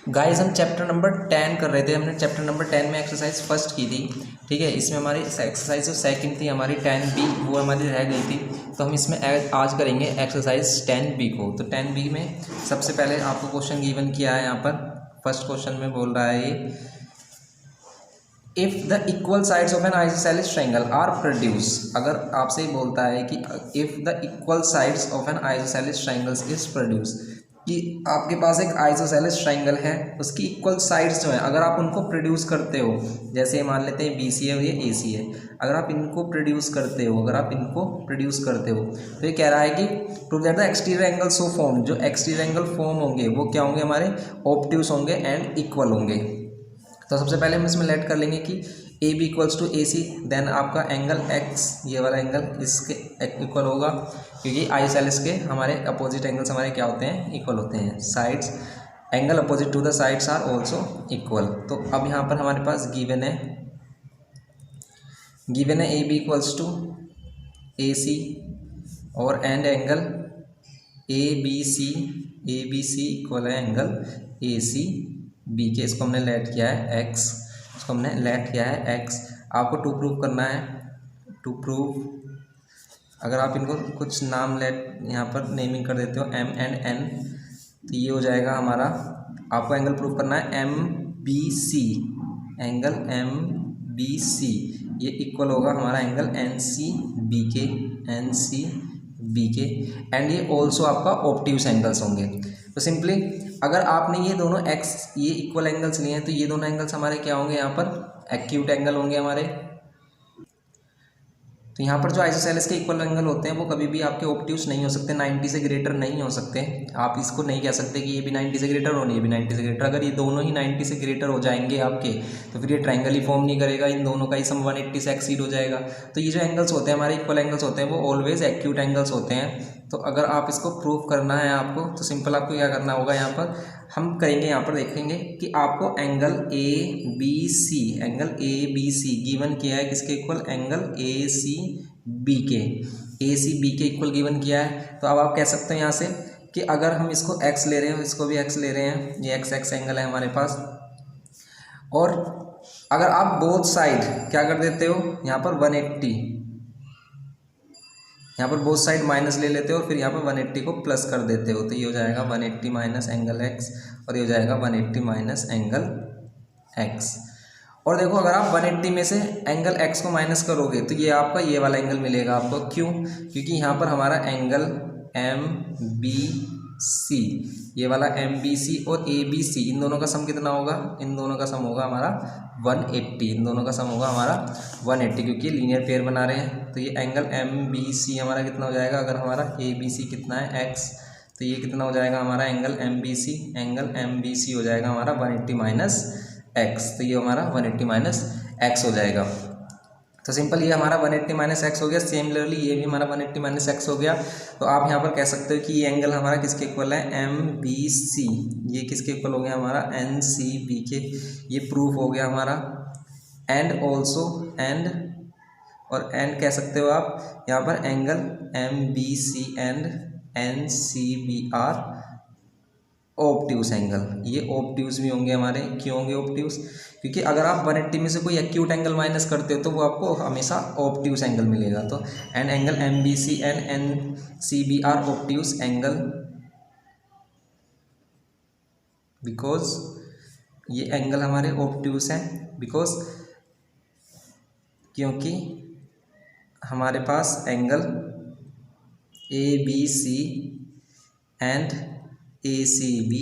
Guys हम chapter number 10 कर रहे थे। हमने चैप्टर नंबर 10 में एक्सरसाइज फर्स्ट की थी, ठीक है। इसमें हमारी एक्सरसाइज जो सेकंड थी हमारी 10B, वो हमारी रह गई थी। तो हम इसमें आज करेंगे एक्सरसाइज 10B को। तो 10B में सबसे पहले आपको क्वेश्चन गिवन किया है। यहाँ पर फर्स्ट क्वेश्चन में बोल रहा है ये, if the equal sides of an isosceles triangle are produce. अगर आपसे ही बोलता है कि if the equal sides of an isosceles triangle is produce, कि आपके पास एक आइसोसेलेस ट्रायंगल है, उसकी इक्वल साइड्स जो है अगर आप उनको प्रोड्यूस करते हो, जैसे मान लेते हैं BC है और ये AC है, अगर आप इनको प्रोड्यूस करते हो तो ये कह रहा है कि prove that the exterior angle so form, जो एक्सटीरियर एंगल फॉर्म होंगे वो क्या होंगे, हमारे ऑब्ट्यूस होंगे एंड इक्वल होंगे। तो सबसे पहले हम इसमें लेट कर लेंगे कि AB equals to AC, then आपका एंगल X, ये वाला एंगल इसके इक्वल होगा, क्योंकि आइसोसेलेस के हमारे अपोजिट एंगल्स हमारे क्या होते हैं, इक्वल होते हैं। Sides angle opposite to the sides are also equal. तो अब यहाँ पर हमारे पास गिवन है AB इक्वल्स टू AC और एंड एंगल ABC इक्वल है एंगल ACB के। इसको हमने लेट किया है X, आपको टू प्रूव करना है। टू प्रूव, अगर आप इनको कुछ नाम यहाँ पर नेमिंग कर देते हो M एंड N, तो ये हो जाएगा हमारा, आपको एंगल प्रूव करना है MBC, एंगल MBC ये इक्वल होगा हमारा एंगल NCB के एंड ये ऑल्सो आपका ऑब्ट्यूस एंगल्स होंगे। तो सिंपली अगर आपने ये दोनों ये इक्वल एंगल्स लिए हैं, तो ये दोनों एंगल्स हमारे क्या होंगे, यहाँ पर एक्यूट एंगल होंगे हमारे। तो यहाँ पर जो आइसोसेलेस के इक्वल एंगल होते हैं वो कभी भी आपके ऑब्ट्यूस नहीं हो सकते, 90 से ग्रेटर नहीं हो सकते। आप इसको नहीं कह सकते कि ये भी 90 से ग्रेटर और ये भी 90 से ग्रेटर। अगर ये दोनों ही 90 से ग्रेटर हो जाएंगे आपके, तो फिर ये ट्रायंगल ही फॉर्म नहीं करेगा, इन दोनों का ही सम 180 से एक्सीड हो जाएगा। तो ये जो एंगल्स होते हैं हमारे इक्वल एंगल्स होते हैं, वो ऑलवेज एक्यूट एंगल्स होते हैं। तो अगर आप इसको प्रूव करना है आपको, तो सिंपल आपको क्या करना होगा, यहाँ पर हम करेंगे, यहाँ पर देखेंगे कि आपको एंगल ABC गिवन किया है, किसके इक्वल, एंगल ACB के इक्वल गिवन किया है। तो अब आप कह सकते हैं यहाँ से कि अगर हम इसको x ले रहे हैं, इसको भी x ले रहे हैं, ये x एंगल है हमारे पास, और अगर आप बोथ साइड क्या कर देते हो, यहाँ पर 180, यहाँ पर बोथ साइड माइनस ले लेते हो और फिर यहाँ पर 180 को प्लस कर देते हो, तो ये हो जाएगा 180 माइनस एंगल x, और ये हो जाएगा 180 माइनस एंगल x। और देखो अगर आप 180 में से एंगल x को माइनस करोगे तो ये आपका ये वाला एंगल मिलेगा आपको। क्यों? क्योंकि यहाँ पर हमारा एंगल MBC, ये वाला MBC और ABC, इन दोनों का सम कितना होगा, इन दोनों का सम होगा हमारा 180, इन दोनों का सम होगा हमारा 180, क्योंकि लीनियर पेयर बना रहे हैं। तो ये एंगल MBC हमारा कितना हो जाएगा, अगर हमारा ABC कितना है x, तो ये कितना हो जाएगा हमारा एंगल MBC हो जाएगा हमारा 180 माइनस x, तो ये हमारा 180 माइनस x हो जाएगा। तो सिंपल ये हमारा 180 माइनस एक्स हो गया। सिमिलरली ये भी हमारा 180 माइनस एक्स हो गया। तो आप यहाँ पर कह सकते हो कि ये एंगल हमारा किसके इक्वल है, MBC, ये किसके इक्वल हो गया हमारा, NCB के। ये प्रूफ हो गया हमारा। एंड ऑल्सो एंड कह सकते हो आप यहाँ पर angle MBC and NCB are obtuse angle, ये ऑब्ट्यूस भी होंगे हमारे। क्यों होंगे ऑब्ट्यूस? क्योंकि अगर आप 180 में से कोई एक्यूट एंगल माइनस करते हो तो वो आपको हमेशा ऑब्ट्यूस एंगल मिलेगा। तो and angle MBC and NCB are obtuse angle, because ये एंगल हमारे ऑब्ट्यूस हैं, बिकॉज क्योंकि हमारे पास एंगल ABC एंड ACB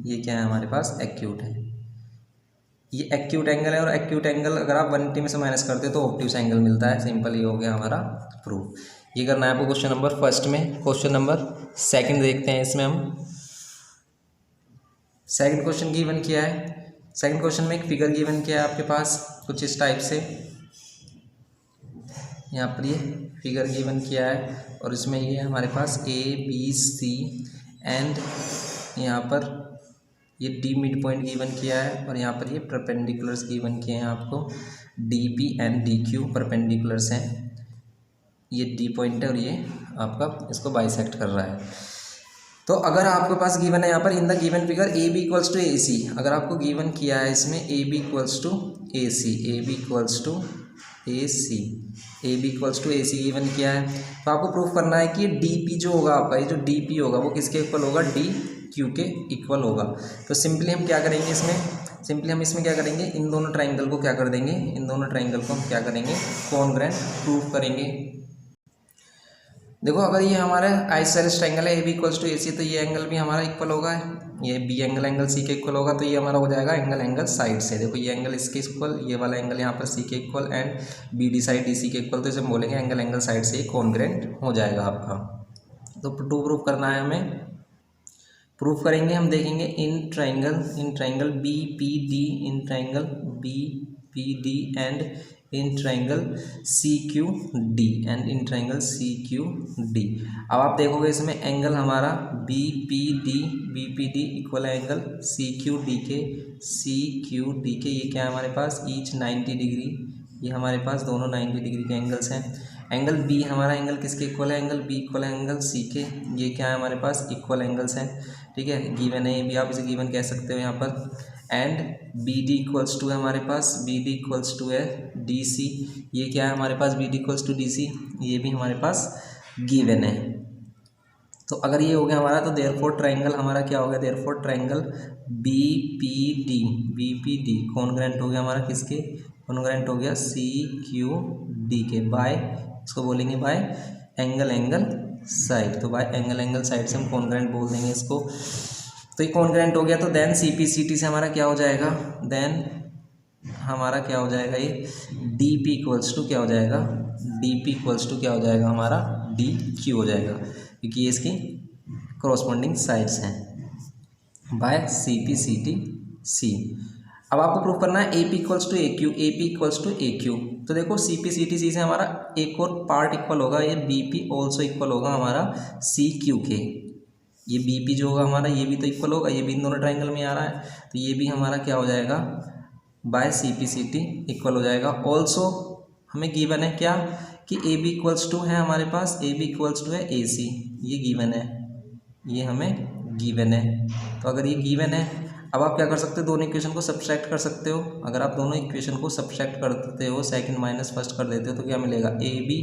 ये क्या है हमारे पास, एक्यूट है। ये एक्यूट एंगल है, और एक्यूट एंगल अगर आप 180 में से माइनस करते हो तो ऑब्ट्यूस एंगल मिलता है। सिंपल ये हो गया हमारा प्रूफ। ये करना है आपको क्वेश्चन नंबर फर्स्ट में। क्वेश्चन नंबर सेकंड देखते हैं। इसमें हम सेकंड क्वेश्चन गिवन किया है। सेकंड क्वेश्चन में एक फिगर गिवन किया है आपके पास कुछ इस टाइप से। यहाँ पर ये फिगर गिवन किया है और इसमें ये हमारे पास ABC एंड यहाँ पर ये D मिड पॉइंट गिवन किया है, और यहाँ पर ये परपेंडिकुलर्स गिवन किए हैं आपको, DP एंड DQ परपेंडिकुलर्स हैं। ये D पॉइंट है और ये आपका इसको बाइसेक्ट कर रहा है। तो अगर आपके पास गिवन है यहाँ पर in the given figure A B equals to A C, अगर आपको गिवन किया है इसमें A B equals to A C, A B equals to A C, A B equals to A C given किया है, तो आपको प्रूफ करना है कि डी पी जो होगा आपका, ये जो डी पी होगा वो किसके इक्वल होगा, डी क्यू के इक्वल होगा। तो सिंपली हम क्या करेंगे इसमें, सिंपली हम इसमें क्या करेंगे, इन दोनों ट्राइंगल को क्या कर देंगे, इन दोनों ट्राइंगल को हम क्या करेंगे, कॉन्ग्रुएंट प्रूफ करेंगे। देखो अगर ये हमारा आइसोसेलेस ट्राइंगल है A B equals to A C, तो ये एंगल भी हमारा इक्वल होगा, ये बी एंगल एंगल सी के इक्वल होगा, तो ये हमारा हो जाएगा एंगल एंगल साइड से। देखो ये एंगल इसके इक्वल, ये वाला एंगल यहाँ पर सी के equal and B D side D C के इक्वल, तो इसे हम बोलेंगे एंगल एंगल साइड से कॉन्ग्रुएंट हो जाएगा आपका। तो टू प्रूफ करना है हमें, प्रूफ करेंगे हम, देखेंगे in triangle B P D, in triangle B P D and in triangle C Q D, and in triangle C Q D. अब आप देखोगे इसमें एंगल हमारा बी पी डी इक्वल है एंगल सी क्यू डी के, ये क्या है हमारे पास, ईच 90 डिग्री, ये हमारे पास दोनों 90 डिग्री के एंगल्स हैं। एंगल बी हमारा एंगल किसके इक्वल है, एंगल बी इक्वल है एंगल सी के, ये क्या है हमारे पास, इक्वल एंगल्स हैं, ठीक है, गिवन है ये भी, आप इसे गिवन कह सकते हो यहाँ पर। And B D equals to है हमारे पास, बी डी इक्वल्स टू है डी सी, ये क्या है हमारे पास, B D equals to D C, ये भी हमारे पास गिवन है। तो अगर ये हो गया हमारा, तो देयरफॉर ट्राइंगल हमारा क्या हो गया, therefore triangle B P D congruent हो गया हमारा किसके, कॉन्ग्रुएंट हो गया सी क्यू डी के, बाय इसको बोलेंगे बाय एंगल एंगल साइड। तो बाय एंगल एंगल साइड से हम कॉन्ग्रुएंट बोल देंगे इसको। तो ये कॉन्ग्रुएंट हो गया, तो then C P C T से हमारा क्या हो जाएगा, देन हमारा क्या हो जाएगा, ये डी पी इक्वल्स टू क्या हो जाएगा, डी पी इक्वल्स टू क्या हो जाएगा हमारा, डी क्यू हो जाएगा, क्योंकि ये इसकी कॉरस्पॉन्डिंग साइड्स हैं by C P C T C. अब आपको प्रूफ करना है A P equals to A Q, A P equals to A Q. तो देखो सी पी सी टी सी से हमारा एक और पार्ट इक्वल होगा, ये बी पी ऑल्सो इक्वल होगा हमारा सी क्यू के, ये बी पी जो होगा हमारा ये भी तो इक्वल होगा, ये भी इन दोनों ट्राइंगल में आ रहा है, तो ये भी हमारा क्या हो जाएगा, by C P C T equal हो जाएगा। ऑल्सो हमें गिवन है क्या, कि ए बी इक्वल्स टू है हमारे पास, ए बी इक्वल्स टू है ए सी, ये गिवन है, ये हमें गिवन है। तो अगर ये गिवन है, अब आप क्या कर सकते हो, दोनों इक्वेशन को सब्सट्रैक्ट कर सकते हो। अगर आप दोनों इक्वेशन को सब्सट्रैक्ट करते हो, सेकंड माइनस फर्स्ट कर देते हो, तो क्या मिलेगा, A B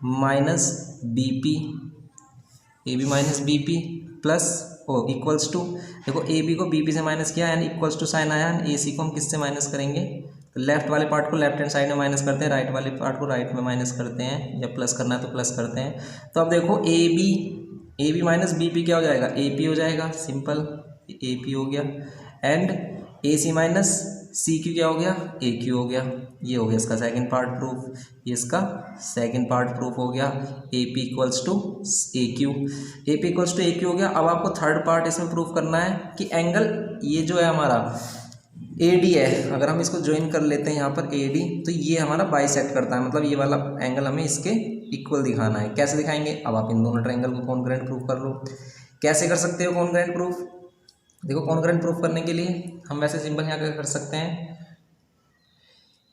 minus B P, A B minus B P plus O equals to, देखो ए बी को बी पी से माइनस किया एंड इक्वल्स टू साइन आया, ए सी को हम किससे माइनस करेंगे, तो लेफ्ट वाले पार्ट को लेफ्ट हैंड साइड में माइनस करते हैं, राइट वाले पार्ट को राइट में माइनस करते हैं, या प्लस करना है तो प्लस करते हैं। तो अब देखो A B minus B P क्या हो जाएगा, ए पी हो जाएगा, सिंपल ए पी हो गया, and A C minus C Q क्या हो गया, ए क्यू हो गया, ये हो गया इसका सेकंड पार्ट प्रूफ, ये इसका सेकंड पार्ट प्रूफ हो गया, A P equals to A Q, A P equals to A Q हो गया। अब आपको थर्ड पार्ट इसमें प्रूफ करना है कि एंगल ये जो है हमारा ए डी है, अगर हम इसको ज्वाइन कर लेते हैं यहाँ पर ए डी, तो ये हमारा बाइसेक्ट करता है, मतलब ये वाला एंगल हमें इसके इक्वल दिखाना है। कैसे दिखाएंगे, अब आप इन दोनों ट्राइंगल को कॉन्ग्रुएंट प्रूफ कर लो। कैसे कर सकते हो कॉन्ग्रुएंट प्रूफ, देखो कॉन्ग्रुएंट प्रूफ करने के लिए हम वैसे सिंपल यहाँ क्या कर सकते हैं,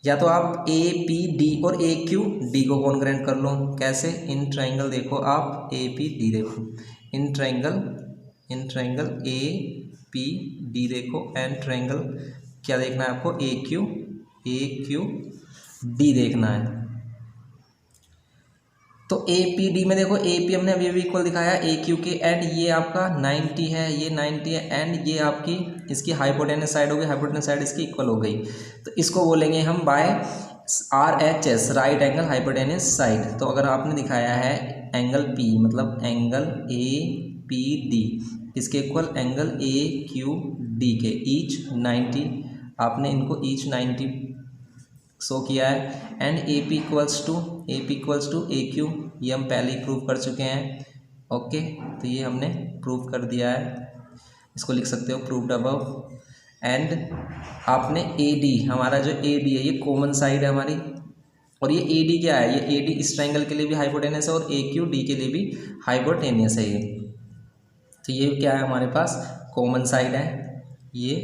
या तो आप ए पी डी और ए क्यू डी को कॉन्ग्रुएंट कर लो। कैसे, इन ट्राइंगल देखो आप ए पी डी देखो, इन ट्राइंगल ए पी डी देखो, एंड ट्राइंगल क्या देखना है आपको, ए क्यू डी देखना है। तो ए पी डी में देखो, ए पी हमने अभी अभी इक्वल दिखाया ए क्यू के, एंड ये आपका 90 है, ये 90 है, एंड ये आपकी इसकी हाइपोटेनस साइड हो गई, हाइपोटेनस साइड इसकी इक्वल हो गई, तो इसको बोलेंगे हम by R H S, right angle hypotenuse side. तो अगर आपने दिखाया है एंगल पी, मतलब एंगल ए पी डी इसके equal angle A Q D के, ईच 90, आपने इनको ईच 90 शो किया है, and A P equals to A Q, ये हम पहले ही प्रूव कर चुके हैं। ओके, तो ये हमने प्रूव कर दिया है, इसको लिख सकते हो प्रूव्ड अबव। एंड आपने ए डी, हमारा जो ए डी है ये कॉमन साइड है हमारी, और ये ए डी क्या है, ये ए डी इस ट्राइंगल के लिए भी हाइपोटेनस है और ए क्यू डी के लिए भी हाइपोटेनियस है ये। तो ये क्या है हमारे पास, कॉमन साइड है, ये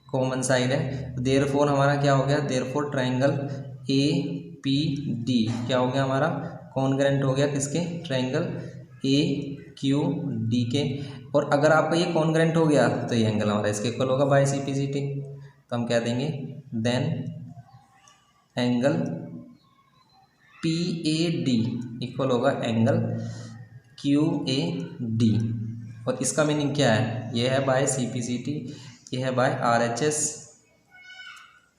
कॉमन साइड है। देयरफॉर हमारा क्या हो गया, therefore triangle A P D क्या हो गया हमारा, कॉन्ग्रुएंट हो गया किसके, ट्राइंगल ए क्यू डी के। और अगर आपका ये कॉन्ग्रेंट हो गया तो ये एंगल हमारा इसके इक्वल होगा बाय CPCT। तो हम क्या देंगे, देन एंगल PAD इक्वल होगा एंगल QAD। और इसका मीनिंग क्या है, ये है बाय CPCT, ये है बाय RHS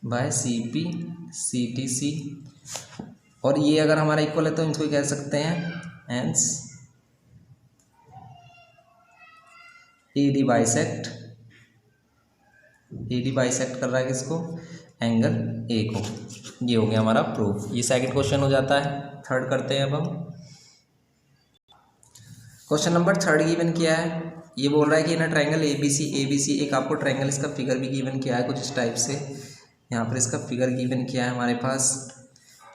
बाय CPCTC। और ये अगर हमारा इक्वल है तो इसको कह सकते हैं हेंस AD बाइसेक्ट कर रहा है किसको, एंगल A को। ये हो गया हमारा प्रूफ। ये सेकंड क्वेश्चन हो जाता है। थर्ड करते हैं अब हम। क्वेश्चन नंबर थर्ड गिवन किया है, ये बोल रहा है कि ना ट्रायंगल ABC एक आपको ट्रायंगल इसका फिगर भी गिवन किया है कुछ इस टाइप से। यहाँ पर इसका फिगर गिवन किया है हमारे पास,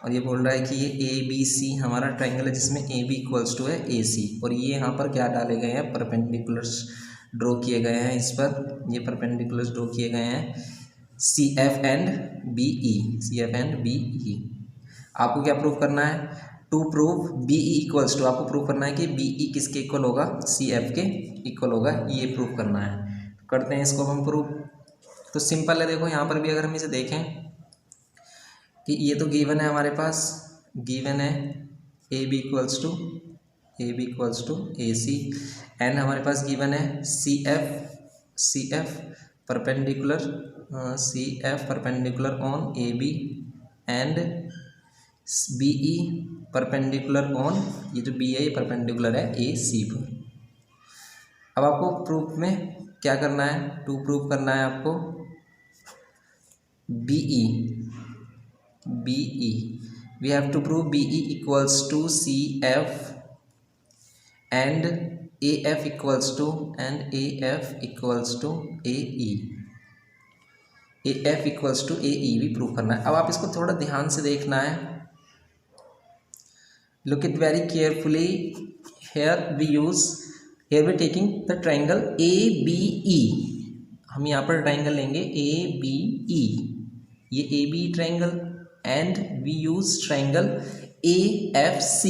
और ये बोल रहा है कि ये ABC हमारा ट्रायंगल है जिसमें AB इक्वल्स टू है AC। और ये यहाँ पर क्या डाले गए हैं, परपेंडिकुलर्स ड्रॉ किए गए हैं इस पर, ये परपेंडिकुलर्स ड्रॉ किए गए हैं CF एंड BE। आपको क्या प्रूव करना है, to prove BE equals to, आपको प्रूव करना है कि BE किसके इक्वल होगा, CF के इक्वल होगा, ये प्रूव करना है। करते हैं इसको हम प्रूव। तो सिंपल है, देखो यहाँ पर भी अगर हम इसे देखें कि ये तो गिवन है हमारे पास, गिवन है AB equals to AC and हमारे पास गिवन है CF perpendicular on AB and BE perpendicular on, ये जो B है ये परपेंडिकुलर है AC पर। अब आपको प्रूफ में क्या करना है, टू प्रूफ करना है आपको BE we have to prove BE equals to CF and AF equals to AE भी प्रूव करना है। अब आप इसको थोड़ा ध्यान से देखना है, look it very carefully. Here we taking the triangle ABE। हम यहाँ पर ट्रायंगल लेंगे ABE, ये AB triangle, and we use triangle AFC।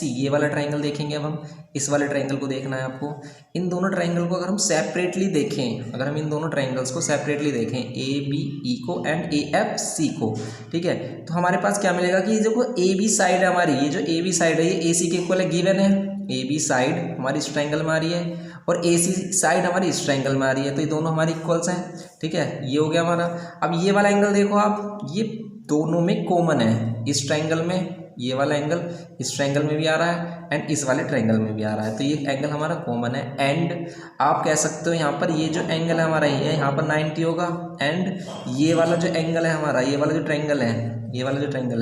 ये वाला ट्रायंगल देखेंगे। अब हम इस वाले ट्रायंगल को देखना है आपको। इन दोनों ट्रायंगल को अगर हम सेपरेटली देखें, अगर हम इन दोनों ट्रायंगल्स को सेपरेटली देखें, ABE को एंड AFC को, ठीक है, तो हमारे पास क्या मिलेगा कि ये जो AB साइड है हमारी, ये जो AB साइड है ये AC के इक्वल है, गिवन है। AB साइड हमारी इस ट्रायंगल में आ रही है और AC साइड हमारी इस ट्रायंगल में आ रही है, तो ये दोनों हमारी इक्वल्स हैं, ठीक है। ये हो गया हमारा। अब ये वाला एंगल देखो आप, ये दोनों में कॉमन है, इस ट्रायंगल में ये वाला एंगल इस ट्रायंगल में भी आ रहा है एंड इस वाले ट्रायंगल में भी आ रहा है, तो ये एंगल हमारा कॉमन है। एंड आप कह सकते हो यहाँ पर ये जो एंगल है हमारा ये यहाँ पर 90 होगा, एंड ये वाला जो एंगल है हमारा, ये वाला जो ट्रायंगल है,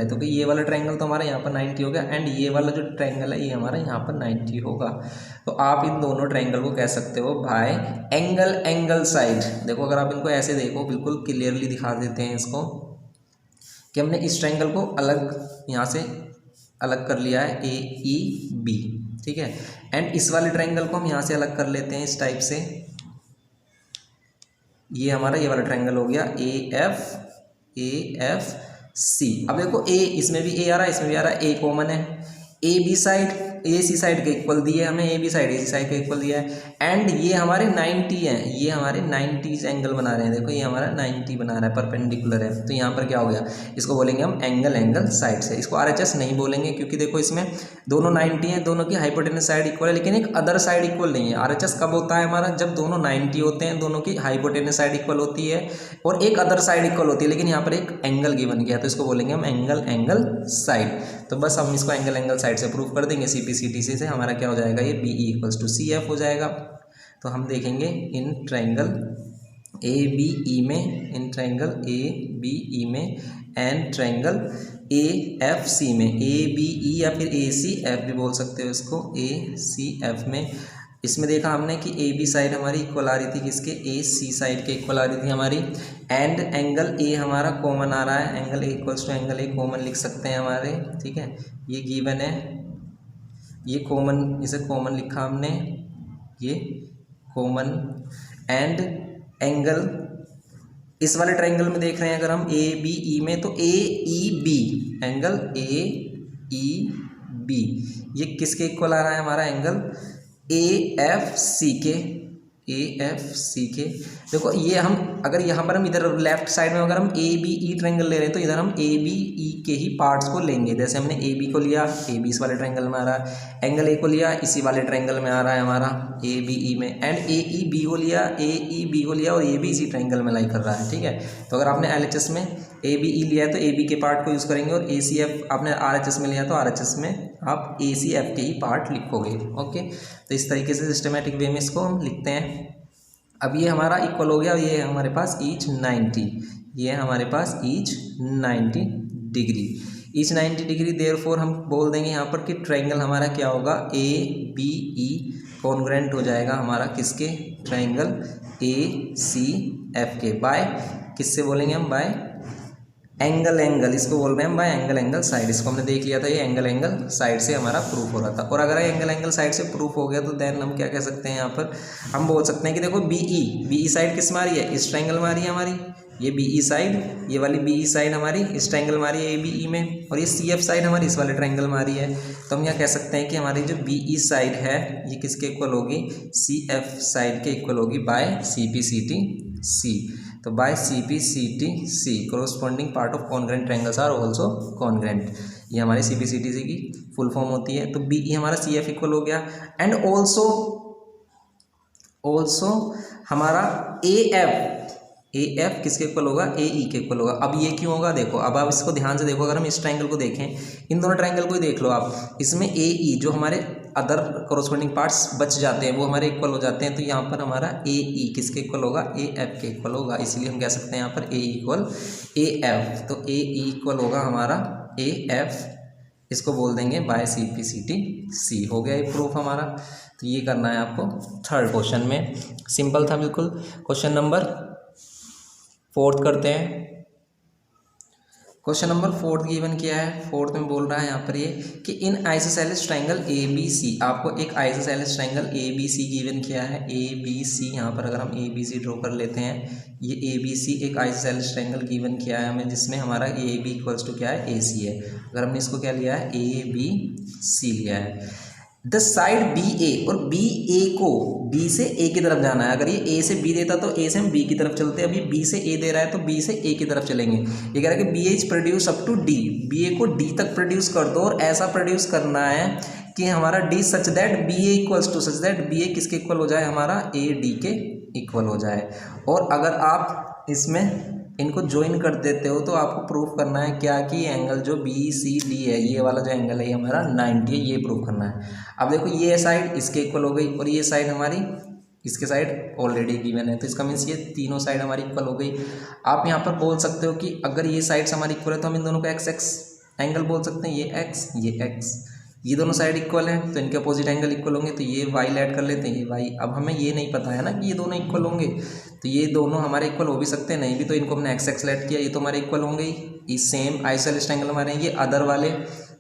तो कि ये वाला ट्रायंगल तो हमारा यहाँ पर 90 होगा एंड ये वाला जो ट्रायंगल है ये हमारा यहाँ पर 90 होगा। तो आप इन दोनों ट्रायंगल को कह सकते हो बाय एंगल साइड। देखो अगर आप इनको ऐसे देखो, बिल्कुल क्लियरली दिखा देते हैं इसको कि हमने इस ट्रायंगल को अलग यहाँ से अलग कर लिया है AEB, ठीक है, एंड इस वाले ट्रायंगल को हम यहाँ से अलग कर लेते हैं इस टाइप से। ये हमारा ये वाला ट्रायंगल हो गया AFC। अब देखो A, इसमें भी A आ रहा है, इसमें भी आ रहा है, A कॉमन है। AB साइड AC साइड के इक्वल दिया है हमें, AB साइड AC साइड के इक्वल दिया है, एंड ये हमारे 90 हैं, ये हमारे 90 एंगल बना रहे हैं। देखो ये हमारा 90 बना रहा है, परपेंडिकुलर है, तो यहाँ पर क्या हो गया, इसको बोलेंगे हम एंगल साइड से। इसको RHS नहीं बोलेंगे क्योंकि देखो इसमें दोनों 90 हैं, दोनों की हाइपोटेनस साइड इक्वल है, लेकिन एक अदर साइड इक्वल नहीं है। RHS कब होता है हमारा, जब दोनों 90 होते हैं, दोनों की हाइपोटेनस साइड इक्वल होती है और एक अदर साइड इक्वल होती है, लेकिन यहाँ पर एक एंगल गिवन किया है, तो इसको बोलेंगे हम एंगल साइड। तो बस हम इसको एंगल साइड से प्रूफ कर देंगे। CPCTC से हमारा क्या हो जाएगा, ये BE इक्वल्स टू CF हो जाएगा। तो हम देखेंगे इन ट्रायंगल ABE में एंड ट्रायंगल AFC में, ABE या फिर ACF भी बोल सकते हो इसको, ACF में। इसमें देखा हमने कि AB साइड हमारी इक्वल आ रही थी किसके, AC साइड के इक्वल आ रही थी हमारी, एंड एंगल A हमारा कॉमन आ रहा है, angle A equals to angle A common लिख सकते हैं हमारे, ठीक है। ये गिवन है, ये कॉमन, इसे कॉमन लिखा हमने, ये कॉमन, एंड एंगल इस वाले ट्रायंगल में देख रहे हैं अगर हम ABE में, तो AEB, एंगल AEB ये किसके इक्वल आ रहा है हमारा, एंगल AFCK देखो ये हम अगर यहाँ पर हम इधर लेफ्ट साइड में अगर हम ABE ट्रायंगल ले रहे हैं तो इधर हम ABE के ही पार्ट्स को लेंगे। जैसे हमने AB को लिया, AB इस वाले ट्रायंगल में आ रहा है, एंगल A को लिया इसी वाले ट्रायंगल में आ रहा है हमारा ABE में, एंड AEB को लिया, AEB को लिया और AB इसी ट्रायंगल में लाई कर रहा है। ठीक है, तो अगर आपने LHS में ABE लिया है तो AB के पार्ट को यूज़ करेंगे, और ACF आपने RHS में लिया तो RHS में आप ACF के ही पार्ट लिखोगे। ओके, तो इस तरीके से सिस्टमेटिक वे में इसको हम लिखते हैं। अब ये हमारा इक्वल हो गया, ये है हमारे पास ईच 90, ये है हमारे पास each 90 degree, each 90 degree. Therefore हम बोल देंगे यहाँ पर कि ट्रायंगल हमारा क्या होगा, ABE कॉन्ग्रुएंट हो जाएगा हमारा किसके, ट्रायंगल ACF के, बाय किससे बोलेंगे हम, बाय एंगल, इसको बोल रहे हैं बाय एंगल साइड। इसको हमने देख लिया था, ये एंगल साइड से हमारा प्रूफ हो रहा था। और अगर एंगल साइड से प्रूफ हो गया तो देन हम क्या कह सकते हैं, यहाँ पर हम बोल सकते हैं कि देखो BE साइड किस में आ रही है, इस ट्रायंगल में आ रही है हमारी, ये BE साइड, ये वाली BE साइड हमारी इस ट्रायंगल में आ रही है ABE में, और ये CF साइड हमारी इस वाले ट्रायंगल में आ रही है। तो हम यहाँ कह सकते हैं कि हमारी जो BE साइड है ये किसके इक्वल होगी, CF साइड के इक्वल होगी बाय CPCTC। तो by CPCTC corresponding part of congruent triangles are also congruent, ये हमारी CPCTC की फुल फॉर्म होती है। तो BE हमारा CF इक्वल हो गया, एंड ऑल्सो हमारा AF किसके इक्वल होगा, AE के इक्वल होगा। अब ये क्यों होगा, देखो अब आप इसको ध्यान से देखो, अगर हम इस ट्रायंगल को देखें, इन दोनों ट्रायंगल को ही देख लो आप, इसमें AE जो हमारे अदर कोरोस्पोंडिंग पार्ट्स बच जाते हैं वो हमारे इक्वल हो जाते हैं, तो यहाँ पर हमारा AE किसके इक्वल होगा, AF के इक्वल होगा। इसीलिए हम कह सकते हैं यहाँ पर AE इक्वल AF, तो AE इक्वल होगा हमारा AF, इसको बोल देंगे बाय CPCTC। हो गया ये प्रूफ हमारा। तो ये करना है आपको थर्ड क्वेश्चन में, सिंपल था बिल्कुल। क्वेश्चन नंबर 4 करते हैं। क्वेश्चन नंबर 4 गिवन किया है, 4 में बोल रहा है यहाँ पर ये कि इन आइसोसेलेस ट्रायंगल ABC, आपको एक आइसोसेलेस ट्रायंगल ABC गिवन किया है, ABC यहाँ पर अगर हम ABC ड्रॉ कर लेते हैं, ये ABC एक आइसोसेलेस ट्रायंगल गिवन किया है हमें, जिसमें हमारा AB इक्वल्स टू क्या है, AC है। अगर हमने इसको क्या लिया है, ABC लिया है। द साइड BA, और BA को B से A की तरफ जाना है। अगर ये A से B देता तो A से हम B की तरफ चलते हैं, अभी B से A दे रहा है तो B से A की तरफ चलेंगे। ये कह रहा है कि BA is produce up to D, BA को D तक प्रोड्यूस कर दो, और ऐसा प्रोड्यूस करना है कि हमारा D such that BA equals to, such that BA किसके इक्वल हो जाए, हमारा AD के इक्वल हो जाए। और अगर आप इसमें इनको ज्वाइन कर देते हो तो आपको प्रूफ करना है क्या, कि एंगल जो BCD है, ये वाला जो एंगल है ये हमारा 90 है, ये प्रूफ करना है। अब देखो ये साइड इसके इक्वल हो गई, और ये साइड हमारी इसके साइड ऑलरेडी गिवन है, तो इसका मीन्स ये तीनों साइड हमारी इक्वल हो गई। आप यहाँ पर बोल सकते हो कि अगर ये साइड्स हमारी इक्वल है तो हम इन दोनों को x एंगल बोल सकते हैं, ये x ये x, ये दोनों साइड इक्वल हैं तो इनके अपोजिट एंगल इक्वल होंगे, तो ये y ऐड कर लेते हैं, ये y। अब हमें ये नहीं पता है ना कि ये दोनों इक्वल होंगे, तो ये दोनों हमारे इक्वल हो भी सकते हैं, नहीं भी, तो इनको हमने x ऐड किया, ये तो हमारे इक्वल होंगे ही। इस सेम आइसोसेलेस ट्रायंगल हमारे ये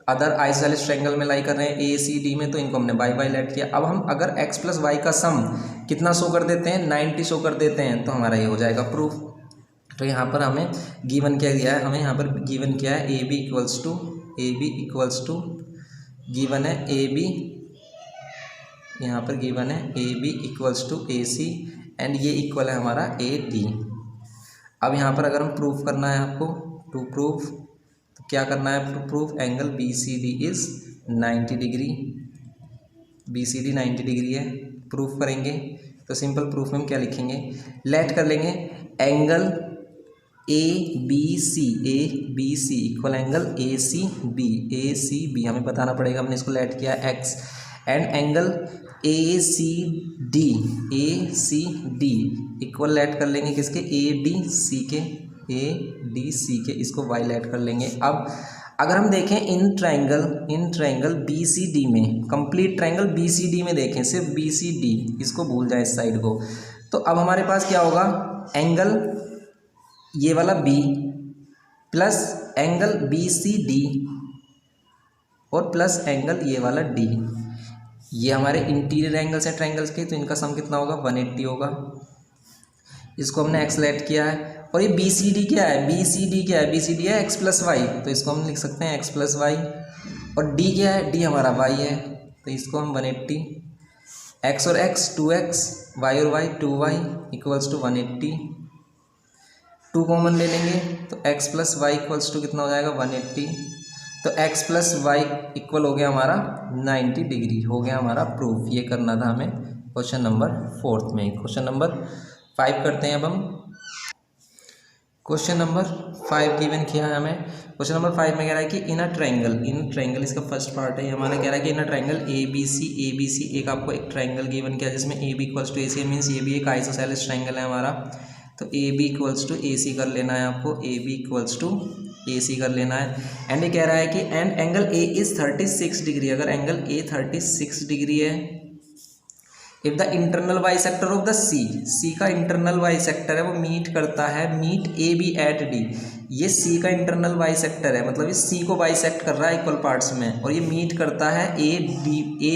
अदर आइसोसेलेस ट्रायंगल में लाई कर रहे हैं ACD में, तो इनको हमने y ऐड किया। अब हम अगर x प्लस y का सम कितना शो कर देते हैं, 90 शो कर देते हैं, तो हमारा ये हो जाएगा प्रूफ। तो यहाँ पर हमें गिवन क्या दिया है, हमें यहाँ पर गिवन किया है AB इक्वल्स टू गिवन है AB, यहाँ पर गिवन है AB equals to AC, and ये इक्वल है हमारा AD। अब यहाँ पर अगर हम प्रूफ करना है आपको, टू प्रूफ, तो क्या करना है, to proof angle BCD is 90 degree, BCD 90 degree है, प्रूफ करेंगे। तो सिंपल प्रूफ में हम क्या लिखेंगे, लेट कर लेंगे angle ABC equal angle ACB हमें बताना पड़ेगा, हमने इसको लेट किया x, and angle ACD equal let कर लेंगे किसके, ADC के, इसको y लेट कर लेंगे। अब अगर हम देखें इन ट्रायंगल BCD में, कंप्लीट ट्रायंगल BCD में देखें, सिर्फ BCD, इसको भूल जाए इस साइड को, तो अब हमारे पास क्या होगा, एंगल ये वाला B प्लस एंगल BCD और प्लस एंगल ये वाला D, ये हमारे इंटीरियर एंगल्स हैं ट्रायंगल्स के, तो इनका सम कितना होगा, 180 होगा। इसको हमने x लेट किया है, और ये BCD क्या है, BCD है x प्लस वाई, तो इसको हम लिख सकते हैं x प्लस वाई, और D क्या है, D हमारा y है, तो इसको हम 180 एक्स और एक्स 2x, वाई और y 2y equals to 180। 2 common ले लेंगे तो x plus y equals to कितना हो जाएगा 180। तो x प्लस वाई इक्वल हो गया हमारा 90 डिग्री, हो गया हमारा प्रूफ। ये करना था हमें क्वेश्चन नंबर 4 में। क्वेश्चन नंबर 5 करते हैं अब हम। क्वेश्चन नंबर 5 गिवन किया है हमें। क्वेश्चन नंबर 5 में कह रहा है कि इन अ ट्रायंगल इसका फर्स्ट पार्ट है, हमारा कह रहा है कि इन अ ट्रायंगल ए बी सी एक आपको एक ट्रायंगल गिवन किया जिसमें A B equals to A C, means ये भी एक आइसोसेलेस ट्रायंगल है हमारा। तो A B equals to A C कर लेना है आपको, A B equals to A C कर लेना है। एंड ये कह रहा है कि and angle A is 36 degree, अगर एंगल ए 36 डिग्री है, if the internal bisector of the C का इंटरनल बाइसेक्टर है वो मीट करता है, meet A B at D. ये सी का इंटरनल बाइसेक्टर है, मतलब ये सी को बाइसेक्ट कर रहा है इक्वल पार्ट्स में, और ये मीट करता है ए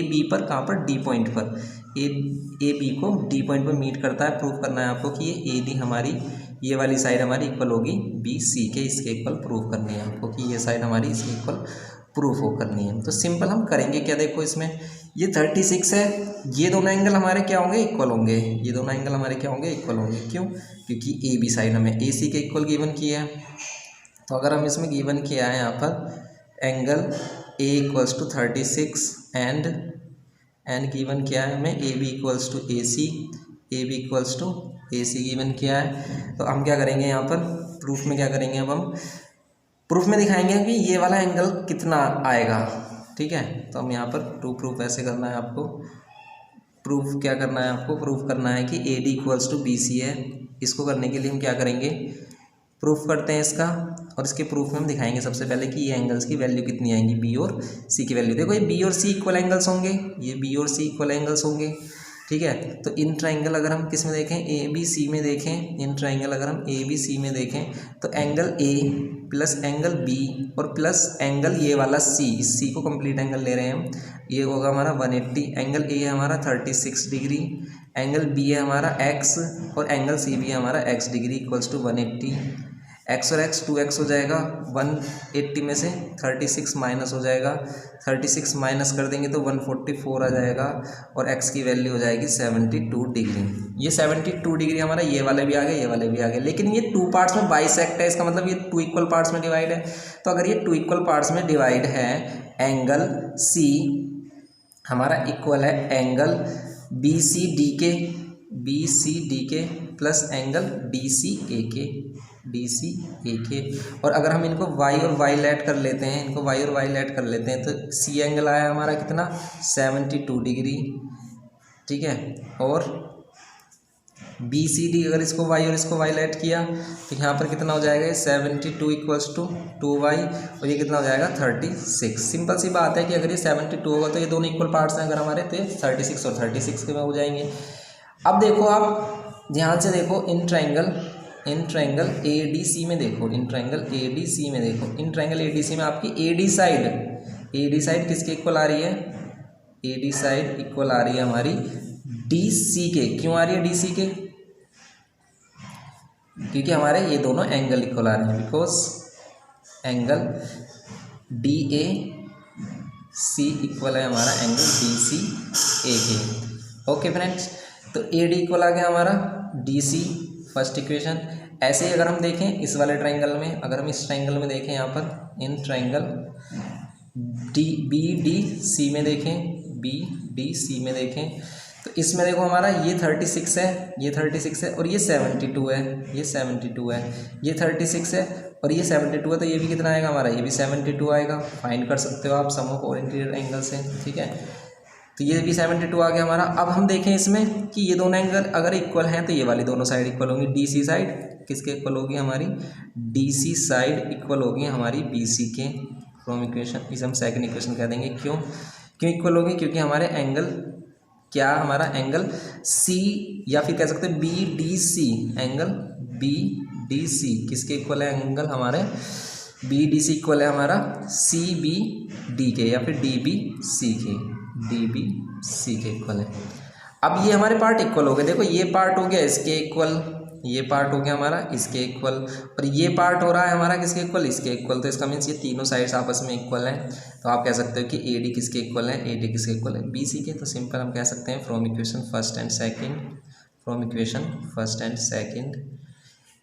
बी पर, कहाँ पर, डी पॉइंट पर। ए बी को डी पॉइंट पर मीट करता है। प्रूफ करना है आपको कि ये ए डी हमारी, ये वाली साइड हमारी इक्वल होगी बी सी के, इसके इक्वल प्रूफ करनी है आपको कि ये साइड हमारी इसके इक्वल प्रूफ हो करनी है। तो सिंपल हम करेंगे क्या, देखो इसमें ये 36 है, ये दोनों एंगल हमारे क्या होंगे, इक्वल होंगे। ये दोनों एंगल हमारे क्या होंगे, इक्वल होंगे। क्यों, क्योंकि ए बी साइड हमें ए सी के इक्वल गिवन किया है। तो अगर हम इसमें गिवन किया है यहाँ पर angle A equals to 36 and given किया है हमें A B equals to A B equals to A C given किया है। तो हम क्या करेंगे यहाँ पर प्रूफ में, क्या करेंगे अब हम प्रूफ में दिखाएंगे कि ये वाला एंगल कितना आएगा। ठीक है, तो हम यहाँ पर प्रूफ ऐसे करना है आपको। प्रूफ क्या करना है आपको, प्रूफ करना है कि A D equals to B C है। इसको करने के लिए हम क्या करेंगे, प्रूफ करते हैं इसका, और इसके प्रूफ में हम दिखाएंगे सबसे पहले कि ये एंगल्स की वैल्यू कितनी आएंगी, बी और सी की वैल्यू। देखो ये बी और सी इक्वल एंगल्स होंगे, ये बी और सी इक्वल एंगल्स होंगे। ठीक है, तो इन ट्रायंगल अगर हम किस में देखें, ए बी सी में देखें, इन ट्रायंगल अगर हम ए बी सी में देखें तो angle A plus angle B और प्लस एंगल ये वाला सी, इस सी को कंप्लीट एंगल ले रहे हैं हम, ये होगा हमारा 180। एंगल ए है हमारा 36 डिग्री, एंगल बी है हमारा x और एंगल सी भी है हमारा x degree equals to 180। x और x 2x हो जाएगा, 180 में से 36 माइनस हो जाएगा, 36 माइनस कर देंगे तो 144 आ जाएगा, और x की वैल्यू हो जाएगी 72 डिग्री। ये 72 डिग्री हमारा ये वाले भी आ गए, ये वाले भी आ गए, लेकिन ये 2 पार्ट्स में बाइसेक्ट है, इसका मतलब ये 2 इक्वल पार्ट्स में डिवाइड है। तो अगर ये 2 इक्वल पार्ट्स में डिवाइड है, एंगल सी हमारा इक्वल है एंगल बी सी डी के प्लस एंगल डी सी ए के। और अगर हम इनको y और y लेट कर लेते हैं, इनको y और y लेट कर लेते हैं, तो सी एंगल आया हमारा कितना, 72 डिग्री। ठीक है, और बी सी डी अगर इसको y और इसको y लेट किया तो यहाँ पर कितना हो जाएगा, 72 इक्वल्स टू 2y, और ये कितना हो जाएगा 36। सिंपल सी बात है कि अगर ये 72 होगा तो ये दोनों इक्वल पार्ट्स हैं अगर हमारे, तो ये 36 और 36 के में हो जाएंगे। अब देखो आप ध्यान से देखो, इन ट्रायंगल ए डी सी में देखो, इन ट्रायंगल ए डी सी में आपकी ए डी साइड किसके इक्वल आ रही है, ए डी साइड इक्वल आ रही है हमारी डी सी के। क्यों आ रही है डी सी के, क्योंकि हमारे ये दोनों एंगल इक्वल आ रहे हैं, because angle D A C equal है हमारा एंगल डी सी ए के। ओके फ्रेंड्स, तो ए डी इक्वल आ गया हमारा डी सी, फर्स्ट इक्वेशन। ऐसे ही अगर हम देखें इस वाले ट्रायंगल में, अगर हम इस ट्रायंगल में देखें यहाँ पर, in triangle B D C में देखें, तो इसमें देखो हमारा ये 36 है, ये 36 है, और ये 72 है, ये 72 है, ये 36 है और ये 72 है, तो ये भी कितना आएगा हमारा, ये भी 72 आएगा। फाइंड कर सकते हो आप सम ऑफ और इंटीरियर एंगल से। ठीक है, तो ये भी 72 आ गया हमारा। अब हम देखें इसमें कि ये दोनों एंगल अगर इक्वल हैं तो ये वाली दोनों साइड इक्वल होंगी। डी सी साइड किसके इक्वल होगी हमारी, डी सी साइड इक्वल होगी हमारी बी सी के। फ्रॉम इक्वेशन इसे हम सेकंड इक्वेशन कह देंगे। क्यों इक्वल होगी, क्योंकि हमारे एंगल क्या, हमारा एंगल सी या फिर कह सकते हैं B D C, angle B D C किसके इक्वल है, एंगल हमारे बी डी सी इक्वल है हमारा सी बी डी के या फिर डी बी सी के इक्वल है। अब ये हमारे पार्ट इक्वल हो गए, देखो ये पार्ट हो गया इसके इक्वल, ये पार्ट हो गया हमारा इसके इक्वल, और ये पार्ट हो रहा है हमारा किसके इक्वल, इसके इक्वल। तो इसका मीन्स ये तीनों साइड्स आपस में इक्वल हैं। तो आप कह सकते हो कि ए डी किसके इक्वल है, ए डी किसके इक्वल है, बी सी के। तो सिंपल हम कह सकते हैं from equation first and second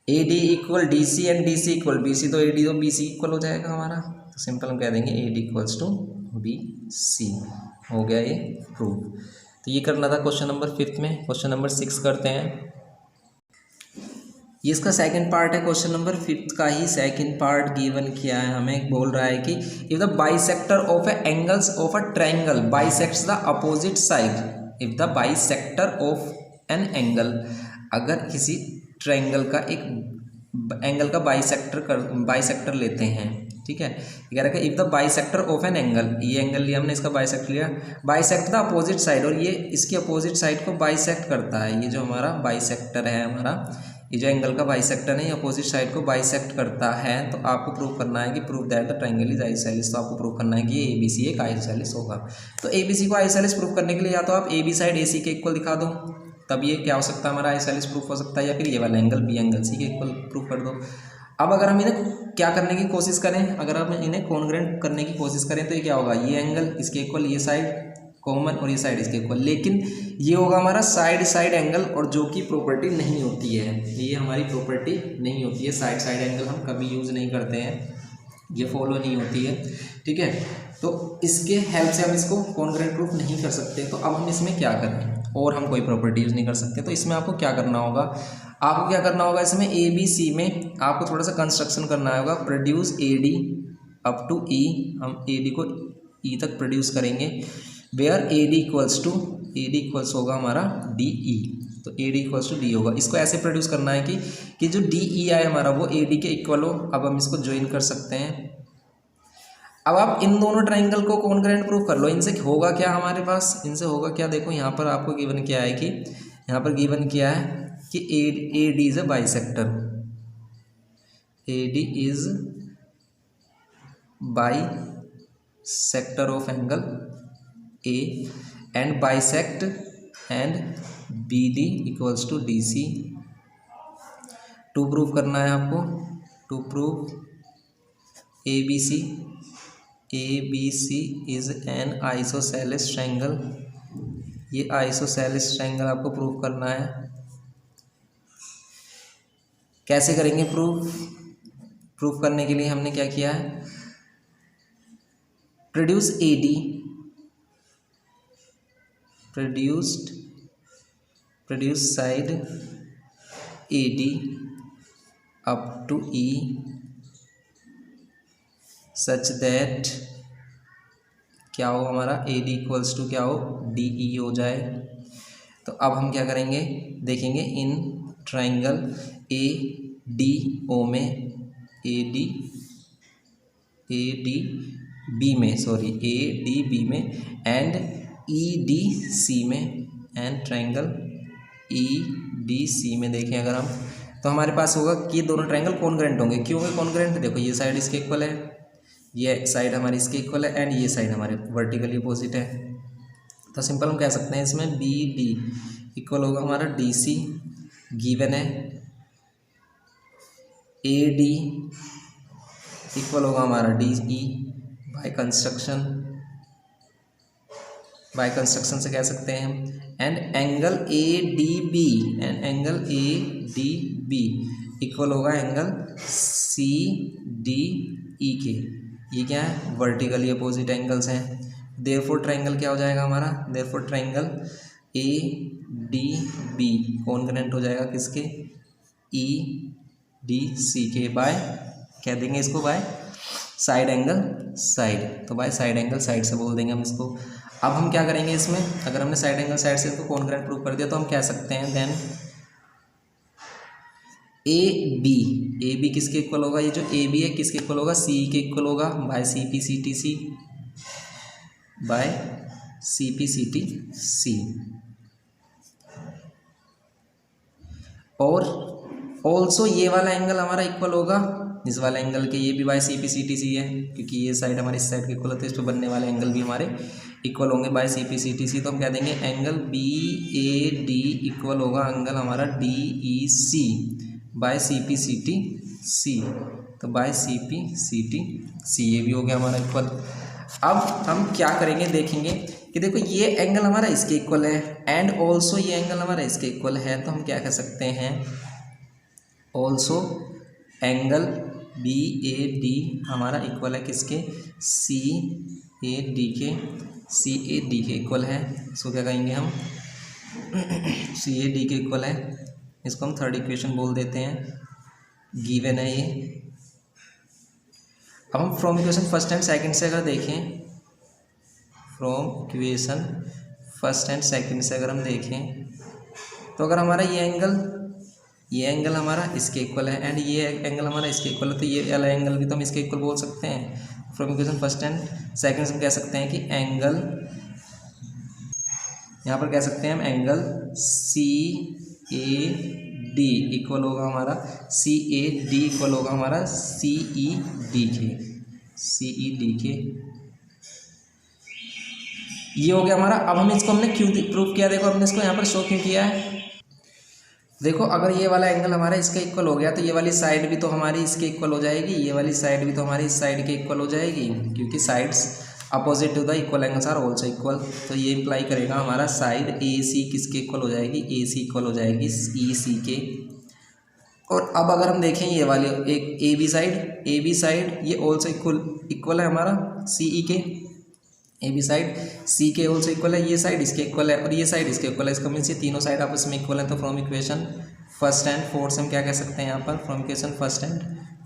A D equal D C and D C equal B C. तो ए डी तो बी सी इक्वल हो जाएगा हमारा। तो सिंपल हम कह देंगे A D equals to B C. हो गया ये प्रूव। तो ये करना था क्वेश्चन नंबर 5 में। क्वेश्चन नंबर 6 करते हैं। ये इसका सेकंड पार्ट है, क्वेश्चन नंबर 5 का ही सेकंड पार्ट गिवन किया है हमें। बोल रहा है कि if the bisector of A angles of a triangle bisects the opposite side, if the bisector of an angle, अगर किसी ट्रायंगल का एक एंगल का बाइसेक्टर लेते हैं, ठीक है। कह रहा है if the bisector of an angle, ये एंगल लिया हमने, इसका बाइसेक्ट लिया, बाइसेक्ट द अपोजिट साइड, और ये इसकी अपोजिट साइड को बाइसेक्ट करता है। ये जो हमारा बाइसेक्टर है हमारा, ये जो एंगल का बाइसेक्टर है, ये अपोजिट साइड को बाइसेक्ट करता है। तो आपको प्रूव करना है कि prove that the triangle is isosceles. तो आपको प्रूव करना है कि ए बी सी एक आइसोसेलेस होगा। तो ए बी सी को आइसोसेलेस प्रूव करने के लिए या तो आप ए बी साइड ए सी के इक्वल दिखा दो, तब ये क्या हो सकता है हमारा आइसोसेलेस प्रूफ हो सकता है, या फिर ये वाला एंगल बी एंगल सी के इक्वल प्रूफ कर दो। अब अगर हम इन्हें क्या करने की कोशिश करें, अगर हम इन्हें कॉन्ग्रुएंट करने की कोशिश करें तो ये क्या होगा, ये एंगल इसके इक्वल, ये साइड कॉमन और ये साइड इसके इक्वल, लेकिन ये होगा हमारा साइड एंगल, और जो कि प्रॉपर्टी नहीं होती है, ये हमारी प्रॉपर्टी नहीं होती है। साइड एंगल हम कभी यूज़ नहीं करते हैं, ये फॉलो नहीं होती है, ठीक है। तो इसके हेल्प से हम इसको कॉन्ग्रुएंट प्रूफ नहीं कर सकते। तो अब हम इसमें क्या करें, और हम कोई प्रॉपर्टी यूज़ नहीं कर सकते। तो इसमें आपको क्या करना होगा, आपको क्या करना होगा, इसमें ए बी सी में आपको थोड़ा सा कंस्ट्रक्शन करना होगा। Produce A D up to E, हम ए डी को ई तक प्रोड्यूस करेंगे, वेयर ए डी इक्वल्स होगा हमारा डी ई। तो A D equals to D होगा। इसको ऐसे प्रोड्यूस करना है कि जो डी ई आए हमारा वो ए डी के इक्वल हो। अब हम इसको ज्वाइन कर सकते हैं। अब आप इन दोनों ट्राइंगल को कॉन्ग्रुएंट प्रूफ कर लो। इनसे होगा क्या हमारे पास, इनसे होगा क्या, देखो यहाँ पर आपको गिवन किया है कि यहाँ पर गिवन किया है कि A D is a bisector, A D is bisector of angle A and bisect and B D equals to D C. To prove करना है आपको, to prove A B C is an isosceles triangle. ये isosceles triangle आपको prove करना है। कैसे करेंगे proof करने के लिए हमने क्या किया है, produce A D, produce side A D up to E such that क्या हो हमारा ए डी इक्वल्स टू क्या हो, डी ई हो जाए। तो अब हम क्या करेंगे, देखेंगे इन ट्रायंगल ए डी ओ में, ए डी बी में, सॉरी ए डी बी में, एंड ई डी सी में, and triangle E D C में देखें अगर हम, तो हमारे पास होगा कि दोनों ट्रायंगल कॉन्ग्रुएंट होंगे। क्यों होंगे कॉन्ग्रुएंट, देखो ये साइड इसके इक्वल है, ये साइड हमारी इसके इक्वल है, एंड ये साइड हमारे वर्टिकली अपोजिट है। तो सिंपल हम कह सकते हैं इसमें बी डी इक्वल होगा हमारा डी सी, गिवन है ए डी इक्वल होगा हमारा डी ई। बाय कंस्ट्रक्शन से कह सकते हैं हम, and angle A D B equal होगा एंगल सी डी ई के। ये क्या है, वर्टिकली अपोजिट एंगल्स हैं। देयरफॉर ट्रायंगल क्या हो जाएगा हमारा, therefore triangle A D B congruent हो जाएगा किसके, ई डी सी के, बाय कह देंगे इसको बाय साइड एंगल साइड। तो बाय साइड एंगल साइड से बोल देंगे हम इसको। अब हम क्या करेंगे इसमें, अगर हमने साइड एंगल साइड से इसको कॉन्ग्रुएंट प्रूव कर दिया तो हम कह सकते हैं देन ए बी किसके इक्वल होगा, ये जो ए बी है किसके इक्वल होगा, सी के इक्वल होगा, by C P C T C, by C P C T C. और ऑल्सो ये वाला एंगल हमारा इक्वल होगा इस वाले एंगल के ये भी by C P C T C है, क्योंकि ये साइड हमारी इस साइड के इक्वल होती है, इस पर बनने वाले एंगल भी हमारे इक्वल होंगे by C P C T C. तो हम कह देंगे angle B A D equal होगा एंगल हमारा D E C by C P C T C. तो by C P C T C ये भी हो गया हमारा इक्वल। अब हम क्या करेंगे, देखेंगे कि देखो ये एंगल हमारा इसके इक्वल है एंड ऑल्सो ये एंगल हमारा इसके इक्वल है। तो हम क्या कह सकते हैं, also angle B A D हमारा इक्वल है किसके, सी ए डी के, सी ए डी के इक्वल है। इसको क्या कहेंगे हम, सी ए डी के इक्वल है। इसको हम थर्ड इक्वेशन बोल देते हैं, गिवन है ये। अब हम from equation first and second से अगर देखें, from equation first and second से अगर हम देखें, तो अगर हमारा ये एंगल हमारा इसके इक्वल है एंड ये एंगल हमारा इसके इक्वल है, तो ये वाला एंगल भी तो हम इसके इक्वल बोल सकते हैं। From equation first and second से हम कह सकते हैं कि एंगल, यहाँ पर कह सकते हैं हम angle C A D equal होगा हमारा, सी ए डी इक्वल होगा हमारा सी ई डी के, सी ई डी के, ये हो गया हमारा। अब हम इसको हमने क्यों प्रूफ किया, देखो हमने इसको यहाँ पर शो क्यों किया है। देखो अगर ये वाला एंगल हमारा इसके इक्वल हो गया तो ये वाली साइड भी तो हमारी इसके इक्वल हो जाएगी, ये वाली साइड भी तो हमारी इस साइड के इक्वल हो जाएगी, क्योंकि sides opposite to the equal angles are also equal. तो ये इंप्लाई करेगा हमारा साइड ए सी किसके इक्वल हो जाएगी, ए सी इक्वल हो जाएगी ई सी के। और अब अगर हम देखें ये वाली एक ए बी साइड ये ऑल्सो इक्वल है हमारा सी ई के, ए बी साइड सी के ऑल्सो इक्वल है, ये साइड इसके इक्वल है और ये साइड इसके इक्वल है। इसका मीन्स ये तीनों साइड आपस में इक्वल है। तो from equation first and fourth से हम क्या कह सकते हैं यहाँ पर, from equation first and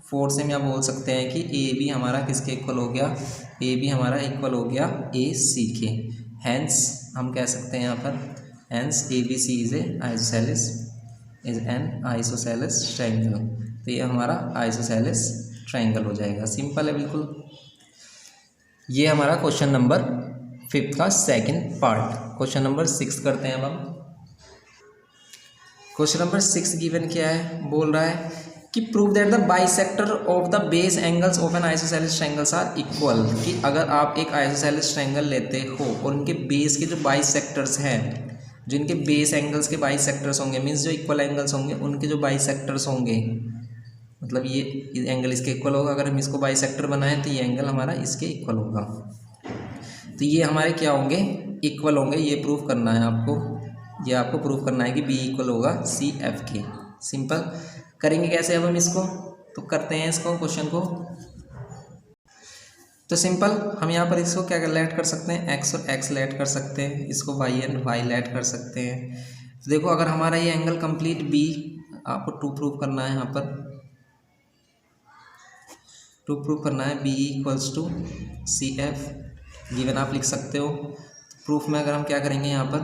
fourth से हम यहाँ बोल सकते हैं कि ए बी हमारा किसके इक्वल हो गया, ए बी हमारा इक्वल हो गया ए सी के। हैंस हम कह सकते हैं यहाँ पर, hence A B C is an isosceles triangle. तो ये हमारा आइसोसेलेस ट्रायंगल हो जाएगा। सिंपल है बिल्कुल। ये हमारा क्वेश्चन नंबर 5 का सेकंड पार्ट। क्वेश्चन नंबर 6 करते हैं अब हम। क्वेश्चन नंबर 6 गिवन क्या है, बोल रहा है कि prove that the bisector of the base angles of an isosceles triangles are equal. कि अगर आप एक आइसोसेलेस ट्रायंगल लेते हो और उनके बेस के जो बाइसेक्टर्स हैं, जो इनके बेस एंगल्स के बाइसेक्टर्स होंगे, मीन्स जो इक्वल एंगल्स होंगे उनके जो बाइसेक्टर्स होंगे, मतलब ये एंगल इसके इक्वल होगा। अगर हम इसको बाइसेक्टर बनाएं तो ये एंगल हमारा इसके इक्वल होगा। तो ये हमारे क्या होंगे, इक्वल होंगे। ये प्रूफ करना है आपको, ये आपको प्रूफ करना है कि बी इक्वल होगा सी एफ के। सिंपल। करेंगे कैसे अब हम इसको, तो करते हैं इसको क्वेश्चन को। तो सिंपल हम यहाँ पर इसको क्या लेट कर सकते हैं, एक्स और एक्स लेट कर सकते हैं, इसको वाई एंड वाई लेट कर सकते हैं। तो देखो अगर हमारा ये एंगल कंप्लीट बी, आपको टू प्रूव करना है, यहाँ पर टू प्रूव करना है B equals to C F given आप लिख सकते हो। प्रूफ में अगर हम क्या करेंगे, यहाँ पर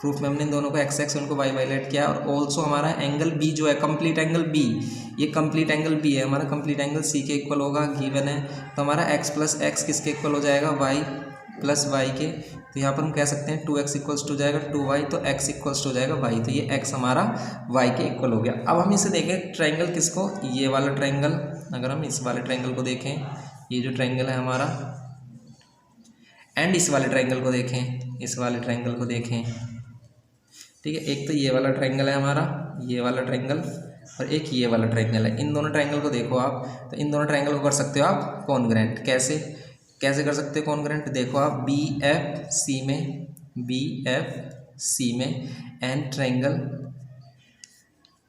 प्रूफ में हमने इन दोनों को एक्स एक्स उनको वाई वाई लेट किया, और ऑल्सो हमारा एंगल बी जो है कंप्लीट एंगल बी, ये कंप्लीट एंगल बी है हमारा, कंप्लीट एंगल सी के इक्वल होगा, गिवन है। तो हमारा एक्स प्लस एक्स किसके इक्वल हो जाएगा, वाई प्लस वाई के। तो यहाँ पर हम कह सकते हैं 2x इक्वल्स टू जाएगा 2y, तो x इक्वल्स टू जाएगा y। तो ये x हमारा y के इक्वल हो गया। अब हम इसे देखें ट्रायंगल किसको, ये वाला ट्रायंगल। अगर हम इस वाले ट्रायंगल को देखें, ये जो ट्रायंगल है हमारा, एंड इस वाले ट्रायंगल को देखें, इस वाले ट्रायंगल को देखें, ठीक है। एक तो ये वाला ट्रायंगल है हमारा, ये वाला ट्रायंगल, और एक ये वाला ट्रायंगल है। इन दोनों ट्रायंगल को देखो आप, तो इन दोनों ट्रायंगल को कर सकते हो आप कॉन्ग्रेंट। कैसे कर सकते हो कॉन्ग्रेंट, देखो आप बी एफ सी में and triangle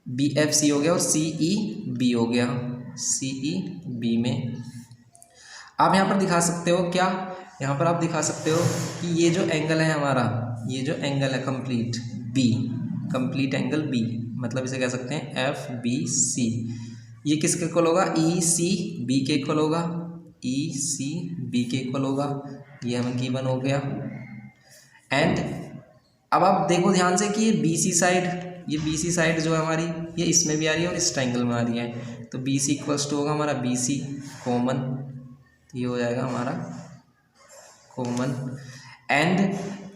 B F C हो गया और सी ई बी हो गया, सी ई बी में आप यहाँ पर दिखा सकते हो क्या, यहाँ पर आप दिखा सकते हो कि ये जो एंगल है हमारा, ये जो एंगल है complete B, complete angle B, मतलब इसे कह सकते हैं एफ बी सी, ये किसके इक्वल होगा, ई सी बी के इक्वल होगा, ई सी बी के इक्वल होगा। ये हमें गिवन हो गया। एंड अब आप देखो ध्यान से कि ये बी सी साइड, ये बी सी साइड जो है हमारी, ये इसमें भी आ रही है और इस ट्रायंगल में आ रही है। तो बी सी इक्वल्स टू होगा हमारा बी सी कॉमन, ये हो जाएगा हमारा कॉमन। एंड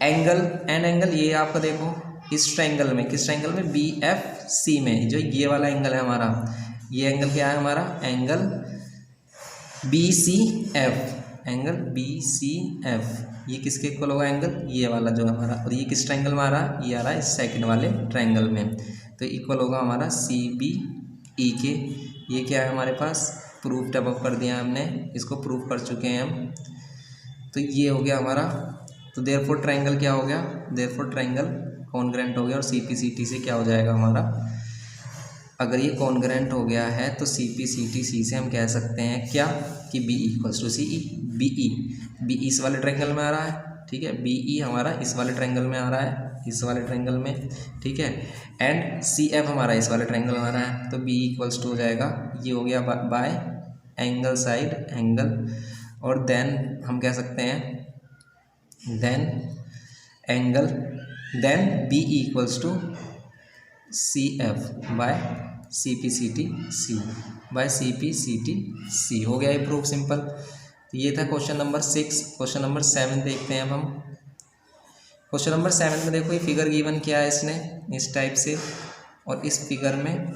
एंगल ये आपका देखो इस ट्रायंगल में, किस ट्रायंगल में, बी एफ सी में, जो ये वाला एंगल है हमारा, ये एंगल क्या है हमारा, angle B C F, angle B C F, ये किसके इक्वल होगा एंगल, ये वाला जो हमारा, और ये किस ट्रायंगल में आ रहा है, ये आ रहा है इस सेकंड वाले ट्रायंगल में, तो इक्वल होगा हमारा सी बी ई के। ये क्या है हमारे पास, प्रूफ टैप अप कर दिया हमने, इसको प्रूफ कर चुके हैं हम, तो ये हो गया हमारा। तो देयरफॉर ट्रायंगल क्या हो गया, देयरफॉर ट्रायंगल कॉन्ग्रुएंट हो गया, और सी पी सी टी से क्या हो जाएगा हमारा, अगर ये कॉन्ग्रुएंट हो गया है तो सी पी सी टी सी से हम कह सकते हैं क्या कि B equals to C E, B E इस वाले ट्रायंगल में आ रहा है, ठीक है, बी ई हमारा इस वाले ट्रायंगल में आ रहा है, इस वाले ट्रायंगल में, ठीक है, एंड सी एफ हमारा इस वाले ट्रायंगल में आ रहा है, तो बी इक्वल्स टू हो जाएगा, ये हो गया बाय एंगल साइड एंगल, और देन हम कह सकते हैं then angle, then B equals to C F by C P C T C, by C P C T C, हो गया ये प्रूफ सिंपल। तो ये था क्वेश्चन नंबर 6। क्वेश्चन नंबर 7 देखते हैं अब हम। क्वेश्चन नंबर 7 में देखो ये फिगर गिवन किया है इसने इस टाइप से, और इस फिगर में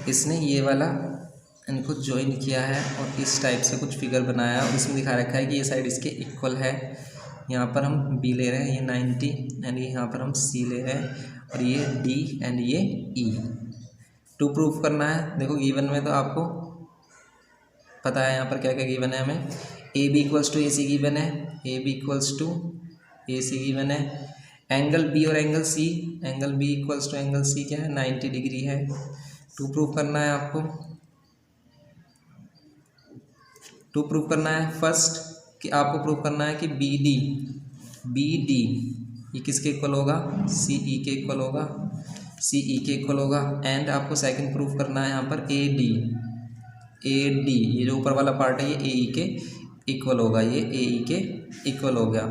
इसने ये वाला इनको ज्वाइन किया है और इस टाइप से कुछ फिगर बनाया है, और इसमें दिखा रखा है कि ये साइड इसके इक्वल है, यहाँ पर हम बी ले रहे हैं, ये 90 एंड यहाँ पर हम सी ले रहे हैं, और ये डी एंड ये ई। टू प्रूफ करना है, देखो गिवन में तो आपको पता है यहाँ पर क्या क्या गिवन है हमें, A B equals to A C given है, A B equals to A C given है, एंगल बी और angle C, angle B equals to angle C क्या है 90 डिग्री है। टू प्रूफ करना है आपको, टू प्रूफ करना है फर्स्ट कि आपको प्रूफ करना है कि बी डी ये किसके इक्वल होगा, सी ई के इक्वल होगा, सी ई के इक्वल होगा, एंड आपको सेकंड प्रूफ करना है यहाँ पर ए डी ये जो ऊपर वाला पार्ट है ये ए ई के इक्वल होगा, ये ए ई के इक्वल हो गया।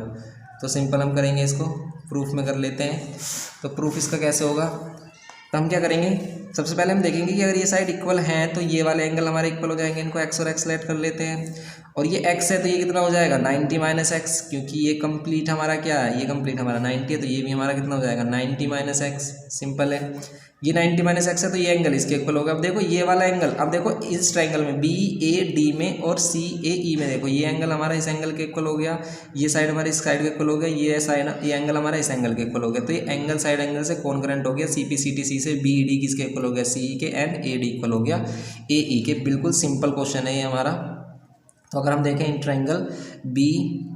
तो सिंपल हम करेंगे इसको प्रूफ में कर लेते हैं। तो प्रूफ इसका कैसे होगा, तो हम क्या करेंगे, सबसे पहले हम देखेंगे कि अगर ये साइड इक्वल है तो ये वाले एंगल हमारे इक्वल हो जाएंगे, इनको एक्स और एक्स लेट कर लेते हैं, और ये एक्स है तो ये कितना हो जाएगा 90 माइनस एक्स, क्योंकि ये कंप्लीट हमारा क्या है, ये कंप्लीट हमारा 90 है, तो ये भी हमारा कितना हो जाएगा 90 माइनस एक्स, सिंपल है। ये 90 माइनस एक्स है तो ये एंगल इसके इक्वल होगा। अब देखो ये वाला एंगल, अब देखो इस ट्रायंगल में बी ए डी में और सी ए ई में, देखो ये एंगल हमारा इस एंगल के इक्वल हो गया, ये साइड हमारी इस साइड के इक्वल हो गया, ये साइड ये एंगल हमारा इस एंगल के इक्वल हो गया, तो ये एंगल साइड एंगल से कॉन्ग्रुएंट हो गया, सी पी सी टी सी से बी डी किसके इक्वल हो गया, सी ई के, एंड ए डी इक्वल हो गया ए ई के। बिल्कुल सिंपल क्वेश्चन है ये हमारा। तो अगर हम देखें in triangle B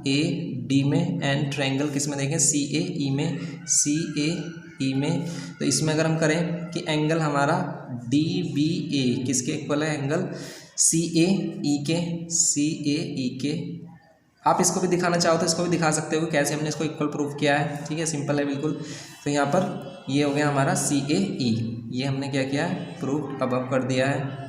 A D में एंड ट्रायंगल किस में देखें सी ए ई में, सी ए ई में, तो इसमें अगर हम करें कि एंगल हमारा डी बी ए किसके इक्वल है, एंगल सी ए ई के, सी ए ई के। आप इसको भी दिखाना चाहो तो इसको भी दिखा सकते हो कैसे हमने इसको इक्वल प्रूफ किया है, ठीक है, सिंपल है बिल्कुल। तो यहाँ पर ये हो गया हमारा सी ए ई, ये हमने क्या किया है, प्रूफ अबव कर दिया है,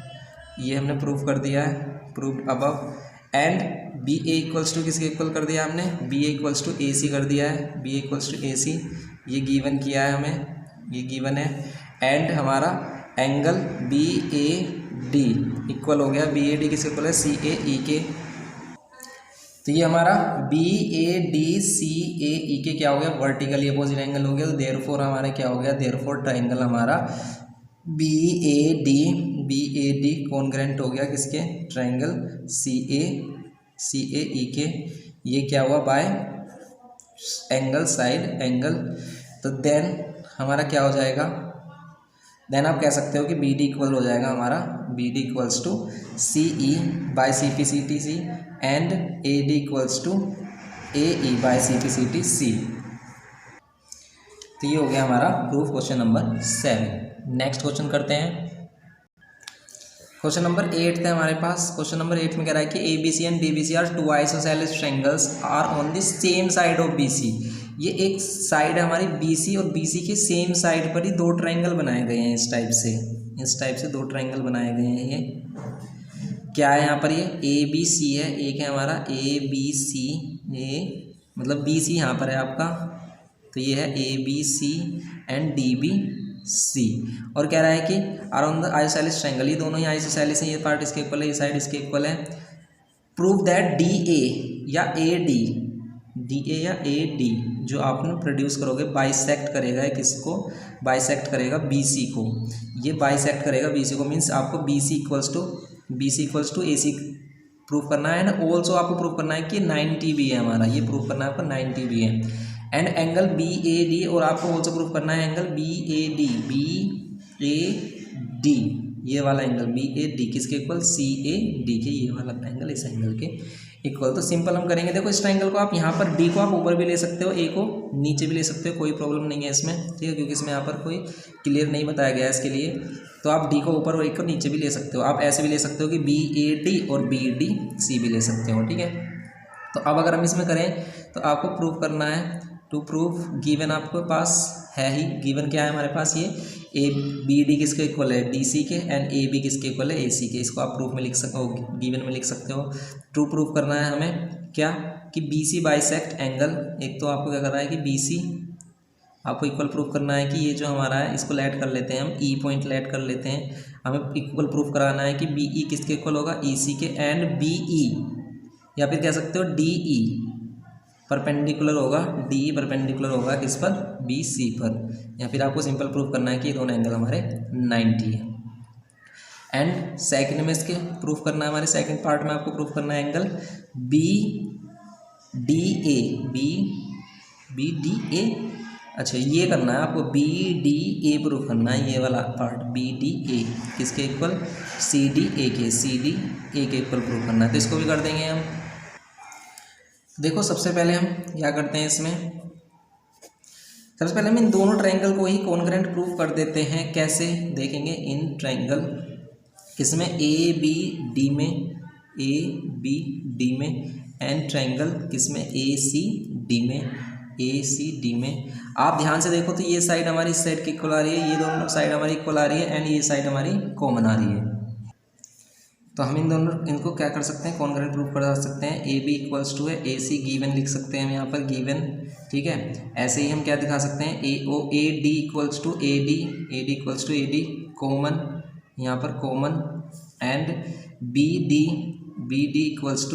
ये हमने प्रूफ कर दिया है, proof above. And B A equals to किसके इक्वल कर दिया हमने, B A equals to A C कर दिया है, B A equals to A C, ये गिवन किया है हमें, ये गिवन है। एंड हमारा angle B A D equal हो गया, बी ए डी किसके इक्वल है, सी ए ई के। तो ये हमारा बी ए डी सी ए ई के क्या हो गया, वर्टिकली अपोजिट एंगल हो गया। तो देयरफॉर हमारा क्या हो गया, देयरफॉर ट्रायंगल हमारा बी ए डी कॉन्ग्रुएंट हो गया किसके, ट्रायंगल सी ए ई के। ये क्या हुआ, बाय एंगल साइड एंगल। तो देन हमारा क्या हो जाएगा, देन आप कह सकते हो कि बी डी इक्वल हो जाएगा हमारा, B D equals to C E by C P C T C, and A D equals to A E by C P C T C. तो ये हो गया हमारा proof question number 7। Next question करते हैं। क्वेश्चन नंबर 8 है हमारे पास। Question number 8 में कह रहा है कि A B C and D B C are two isosceles triangles are on the same side of B C. ये एक साइड है हमारी बी सी, और बी सी के सेम साइड पर ही दो ट्रायंगल बनाए गए हैं, इस टाइप से दो ट्रायंगल बनाए गए हैं। ये क्या है यहाँ पर, ये ए बी सी है, एक है हमारा ए बी सी, ए मतलब बी सी यहाँ पर है आपका, तो ये है A B C and D B C. और कह रहा है कि अराउंड द आइसोसेलेस ट्रायंगल, ये दोनों ही आइसोसेलेस हैं, ये पार्ट इसके इक्वल है, ये साइड इसके इक्वल है। प्रूव दैट डी ए या ए डी डी ए या ए डी जो आपने प्रोड्यूस करोगे बाइसेक्ट करेगा, किसको बाइसेक्ट करेगा, बी सी को। ये बाइसेक्ट करेगा बी सी को, मीन्स आपको B C equals to A C prove करना है। एंड ऑल्सो आपको प्रूव करना है कि 90 भी है हमारा, ये प्रूव करना है आपको 90 भी है। And angle B A D, और आपको ऑल्सो प्रूव करना है एंगल बी ए डी, ये वाला एंगल बी ए डी किसके इक्वल, सी ए डी के, ये वाला एंगल इस एंगल के इक्वल। तो सिंपल हम करेंगे, देखो इस ट्रायंगल को आप यहाँ पर डी को आप ऊपर भी ले सकते हो, ए को नीचे भी ले सकते हो, कोई प्रॉब्लम नहीं है इसमें, ठीक है, क्योंकि इसमें यहाँ पर कोई क्लियर नहीं बताया गया है इसके लिए। तो आप डी को ऊपर और ए को नीचे भी ले सकते हो। आप ऐसे भी ले सकते हो कि बी ए डी और बी डी सी भी ले सकते हो, ठीक है। तो अब अगर हम इसमें करें तो आपको प्रूव करना है, टू प्रूव गिवन आपके पास है ही, गिवन क्या है हमारे पास, ये ए बी डी किसके इक्वल है, डी सी के, एंड ए बी किसके इक्वल है, ए सी के। इसको आप प्रूफ में लिख सकते हो, गिवन में लिख सकते हो। ट्रू प्रूफ करना है हमें क्या, कि बी सी बाइसेक्ट एंगल, एक तो आपको क्या करना है कि बी सी आपको इक्वल प्रूफ करना है कि ये जो हमारा है इसको ऐड कर लेते हैं हम, ई पॉइंट ऐड कर लेते हैं। हमें इक्वल प्रूफ कराना है कि बी ई किसके इक्वल होगा, ई सी के, एंड बी ई या फिर कह सकते हो डी ई परपेंडिकुलर होगा, डी ई परपेंडिकुलर होगा किस पर, बी सी पर। या फिर आपको सिंपल प्रूफ करना है कि ये दोनों एंगल हमारे 90 है। एंड सेकंड में इसके प्रूफ करना है, हमारे सेकंड पार्ट में आपको प्रूफ करना है एंगल बी डी ए, अच्छा ये करना है आपको, बी डी ए प्रूफ करना है, ये वाला पार्ट बी डी ए किसके इक्वल, सी डी ए के इक्वल प्रूफ करना है। तो इसको भी कर देंगे हम। देखो सबसे पहले हम क्या करते हैं इसमें, सबसे पहले हम इन दोनों ट्रायंगल को ही कॉन्ग्रुएंट प्रूफ कर देते हैं। कैसे देखेंगे, इन ट्रायंगल किसमें, ए बी डी में, एंड ट्रायंगल किसमें, ए सी डी में। आप ध्यान से देखो तो ये साइड हमारी इस साइड की इक्वल आ रही है, ये दोनों साइड हमारी इक्वल आ रही है, एंड ये साइड हमारी कॉमन आ रही है। तो हम इनको क्या कर सकते हैं, कॉन्ग्रुएंट प्रूफ कर सकते हैं। ए बी इक्वल्स टू है ए सी, गिवन लिख सकते हैं हम यहाँ पर, गिवन, ठीक है। ऐसे ही हम क्या दिखा सकते हैं, A D equals to A D equals to A D, common, यहाँ पर common, and B D equals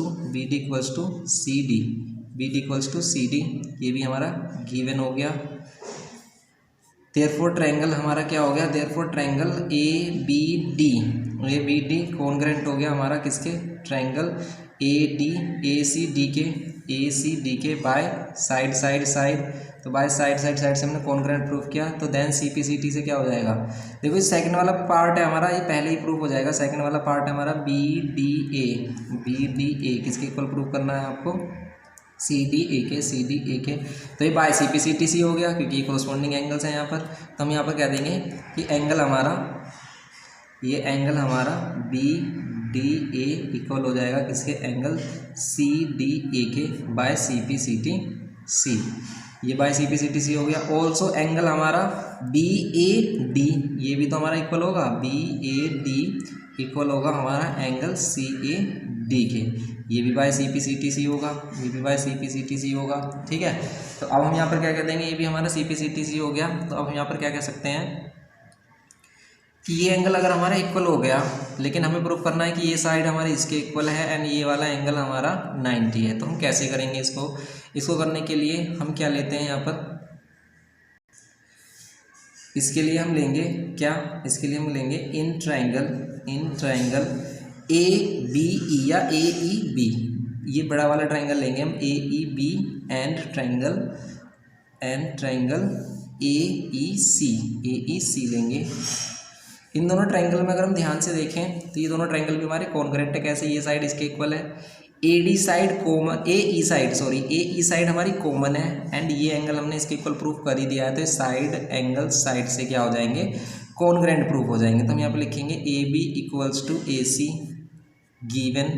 to C D, ये भी हमारा गिवन हो गया। देयरफॉर ट्रायंगल हमारा क्या हो गया, therefore triangle A B D congruent हो गया हमारा किसके, ट्रायंगल ए सी डी के बाय साइड। तो बाय साइड से हमने कॉन्ग्रुएंट प्रूफ किया। तो then C P C T से क्या हो जाएगा, देखो इस सेकंड वाला पार्ट है हमारा, ये पहले ही प्रूफ हो जाएगा। सेकंड वाला पार्ट है हमारा बी डी ए किसके इक्वल प्रूफ करना है आपको, सी डी ए के। तो ये by C P C T C हो गया, क्योंकि कोरस्पॉन्डिंग एंगल्स हैं यहाँ पर। तो हम यहाँ पर क्या देंगे कि एंगल हमारा, ये एंगल हमारा बी डी ए इक्वल हो जाएगा किसके, एंगल सी डी ए के by C P C T C, ये by C P C T C हो गया। ऑल्सो एंगल हमारा बी ए डी, ये भी तो हमारा इक्वल होगा, बी ए डी इक्वल होगा हमारा एंगल सी ए डी के, ये भी by C P C T C होगा, ठीक है। तो अब हम यहाँ पर क्या कह देंगे, ये भी हमारा सी पी सी टी सी हो गया। तो अब हम यहाँ पर क्या कह सकते हैं कि ये एंगल अगर हमारा इक्वल हो गया, लेकिन हमें प्रूफ करना है कि ये साइड हमारी इसके इक्वल है एंड ये वाला एंगल हमारा 90 है। तो हम कैसे करेंगे इसको करने के लिए हम क्या लेते हैं यहाँ पर, इसके लिए हम लेंगे क्या, इसके लिए हम लेंगे इन ट्रायंगल ए बी ई या ए ई बी, ये बड़ा वाला ट्रायंगल लेंगे हम, A E B, and triangle A E C लेंगे। इन दोनों ट्रायंगल में अगर हम ध्यान से देखें तो ये दोनों ट्रायंगल भी हमारे कॉन्ग्रुएंट है। कैसे, ये साइड इसके इक्वल है, A D side common, A E side हमारी कॉमन है, एंड ये एंगल हमने इसके इक्वल प्रूफ कर ही दिया है। तो साइड एंगल साइड से क्या हो जाएंगे, कॉन्ग्रुएंट प्रूफ हो जाएंगे। तो हम यहाँ पर लिखेंगे A B equals to A C, given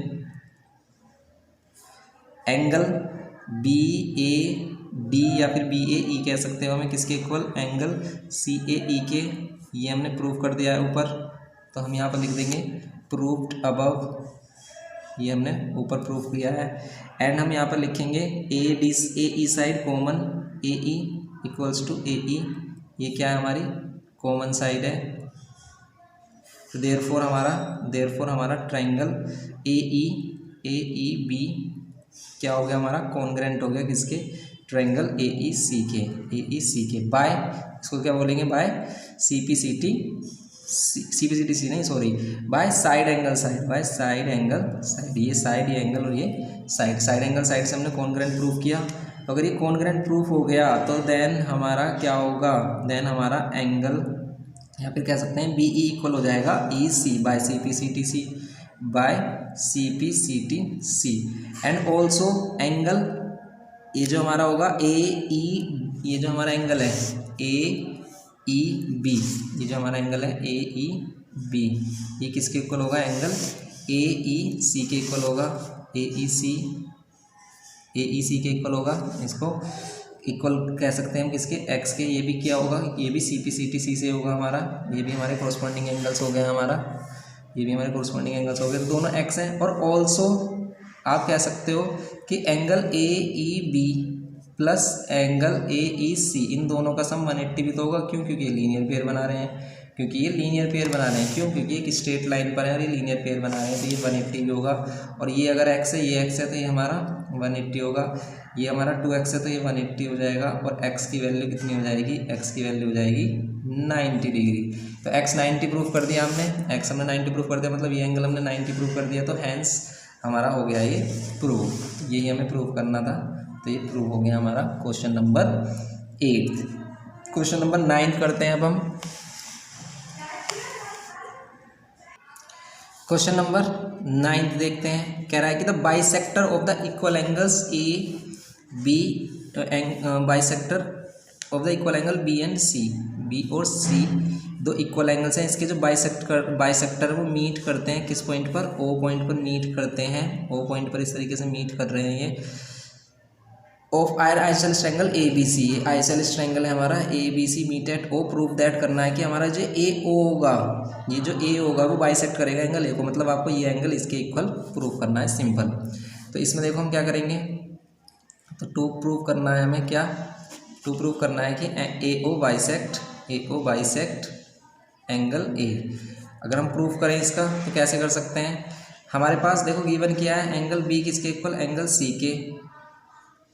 angle B A D या फिर बी ए ई कह सकते हो हमें किसके इक्वल, एंगल सी ए ई के, ये हमने प्रूफ कर दिया है ऊपर। तो हम यहाँ पर लिख देंगे प्रूफ्ड अबव, ये हमने ऊपर प्रूफ किया है। एंड हम यहाँ पर लिखेंगे A E side common, A E equals to A E, ये क्या है हमारी कॉमन साइड है। तो देयरफॉर हमारा ट्रायंगल ए ई बी क्या हो गया हमारा, कॉन्ग्रेंट हो गया किसके, ट्रायंगल ए ई सी के बाय, इसको क्या बोलेंगे, by C P C T C नहीं sorry, by side angle side, ये साइड, ये एंगल और ये साइड एंगल साइड से हमने कॉन्ग्रेंट प्रूव किया। तो अगर ये कॉन्ग्रेंट प्रूफ हो गया तो देन हमारा क्या होगा, देन हमारा एंगल या फिर कह सकते हैं बी ई इक्वल हो जाएगा E C by C P C T C and also angle ये जो हमारा होगा ए ई, ये जो हमारा एंगल है ए ई बी, ये जो हमारा एंगल है ए ई बी, ये किसके इक्वल होगा, एंगल ए ई सी के इक्वल होगा, ए ई सी के इक्वल होगा। इसको इक्वल कह सकते हैं हम किसके, एक्स के। ये भी क्या होगा, ये भी सी पी सी टी सी से होगा हमारा, ये भी हमारे कोरस्पॉन्डिंग एंगल्स हो गए हमारा, ये भी हमारे कोरस्पॉन्डिंग एंगल्स हो गए, तो दोनों एक्स हैं। और ऑल्सो आप कह सकते हो कि angle A E B plus angle A E C, इन दोनों का सम 180 भी तो होगा। क्यों, क्योंकि ये लीनियर पेयर बना रहे हैं, क्यों, क्योंकि एक स्ट्रेट लाइन पर है और ये लीनियर पेयर बना रहे हैं, तो ये 180 भी होगा। और ये अगर एक्स है, ये एक्स है, तो ये हमारा 180 होगा। ये हमारा 2x है तो ये 180 हो जाएगा। और x की वैल्यू कितनी हो जाएगी, x की वैल्यू हो जाएगी 90 डिग्री। तो x 90 प्रूफ कर दिया हमने, x हमने 90 प्रूफ कर दिया, मतलब ये एंगल हमने 90 प्रूफ कर दिया, तो हैंस हमारा हो गया ये प्रूफ। यही हमें प्रूफ करना था, तो ये प्रूफ हो गया हमारा क्वेश्चन नंबर 8। क्वेश्चन नंबर 9 करते हैं अब हम। क्वेश्चन नंबर 9 देखते हैं। कह रहा है कि the bisector of the equal angles A B, bisector of the equal angle B and C, B और सी दो इक्वल एंगल्स हैं। इसके जो बाइसेक्टर वो मीट करते हैं किस पॉइंट पर, ओ पॉइंट पर मीट करते हैं। ओ पॉइंट पर इस तरीके से मीट कर रहे हैं ये। Of isosceles triangle A B C, ये आइसोसेलेस ट्रायंगल है हमारा A B C, meet at O. Proof that करना है कि हमारा जो ए ओ होगा, ये जो ए होगा वो बाइसेक्ट करेगा एंगल ए को, मतलब आपको ये एंगल इसके इक्वल प्रूफ करना है, सिंपल। तो इसमें देखो हम क्या करेंगे, तो टू प्रूफ करना है हमें, क्या टू प्रूफ करना है कि ए ओ बाइसेक्ट एंगल ए। अगर हम प्रूफ करें इसका तो कैसे कर सकते हैं, हमारे पास देखो गिवन क्या है, एंगल बी किसके इक्वल, एंगल सी के,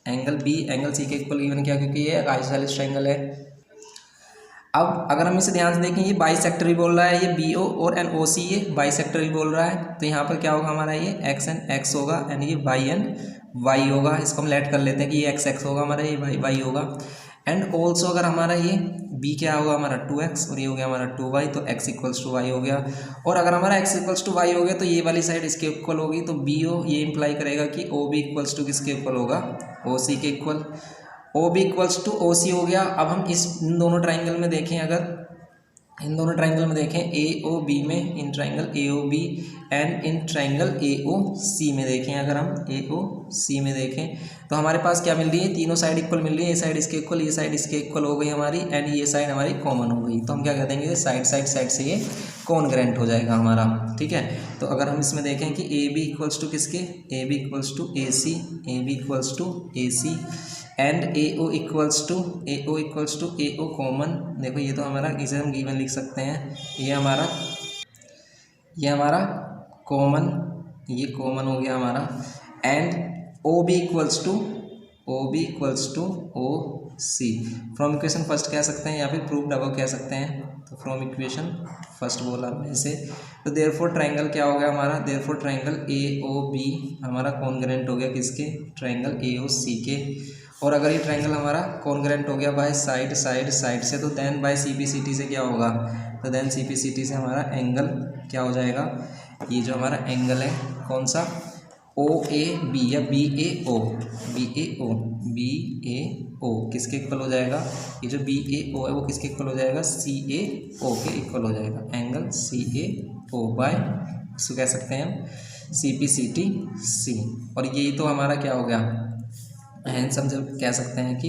एंगल बी एंगल सी के इक्वल गिवन क्या, क्योंकि ये आइसोसेलेस ट्रायंगल है। अब अगर हम इसे ध्यान से देखें, ये बाइसेक्टर भी बोल रहा है, ये बी ओ और एन ओ सी ये बाइसेक्टर भी बोल रहा है, तो यहाँ पर क्या होगा हमारा, ये एक्स एन एक्स होगा एंड ये वाई एन वाई होगा। इसको हम लेट कर लेते हैं कि ये एक्स एक्स होगा हमारा, ये वाई वाई होगा। एंड ऑल्सो अगर हमारा ये बी क्या होगा हमारा 2x और ये हो गया हमारा 2y, तो x इक्वल्स टू वाई हो गया। और अगर हमारा x इक्वल्स टू वाई हो गया तो ये वाली साइड इसके इक्वल होगी, तो बी ओ ये इंप्लाई करेगा कि ओ बी इक्वल्स टू किसके इक्वल होगा, ओ सी के equal. O B equals to O C हो गया। अब हम इन दोनों ट्राइंगल में देखें, अगर इन दोनों ट्राइंगल में देखें ए ओ बी में, in triangle A O B and in triangle A O C में देखें, अगर हम ए ओ सी में देखें तो हमारे पास क्या मिल रही है, तीनों साइड इक्वल मिल रही है। ये साइड इसके इक्वल, ये साइड इसके इक्वल हो गई हमारी, एंड ये साइड हमारी कॉमन हो गई। तो हम क्या कह देंगे, साइड से ये कॉन्ग्रेंट हो जाएगा हमारा, ठीक है। तो अगर हम इसमें देखें कि ए बी इक्वल्स टू किसके, A B equals to A C, A B equals to A C and A O equals to A O common. देखो ये तो हमारा, इसे हम गिवन लिख सकते हैं, ये हमारा कॉमन, ये कॉमन हो गया हमारा। And O B equals to O C. From equation first कह सकते हैं या फिर प्रूफ अबव कह सकते हैं। तो फ्रॉम इक्वेशन फर्स्ट बोला हमने इसे। तो देयरफॉर ट्रायंगल क्या हो गया हमारा, therefore triangle A O B हमारा कॉन्ग्रेंट हो गया किसके, ट्रायंगल ए ओ सी के। और अगर ये ट्रायंगल हमारा कॉन्ग्रेंट हो गया बाय साइड से, तो then by C P C T से क्या होगा, तो then C P C T से हमारा एंगल क्या हो जाएगा, ये जो हमारा एंगल है कौन सा, ओ ए बी या बी ए ओ किसके इक्वल हो जाएगा, ये जो बी ए ओ है वो किसके इक्वल हो जाएगा, सी ए ओ के इक्वल हो जाएगा। एंगल सी ए ओ बाय, इसको कह सकते हैं हम सी पी सी टी सी। और यही तो हमारा क्या हो गया, हैंस हम जब कह सकते हैं कि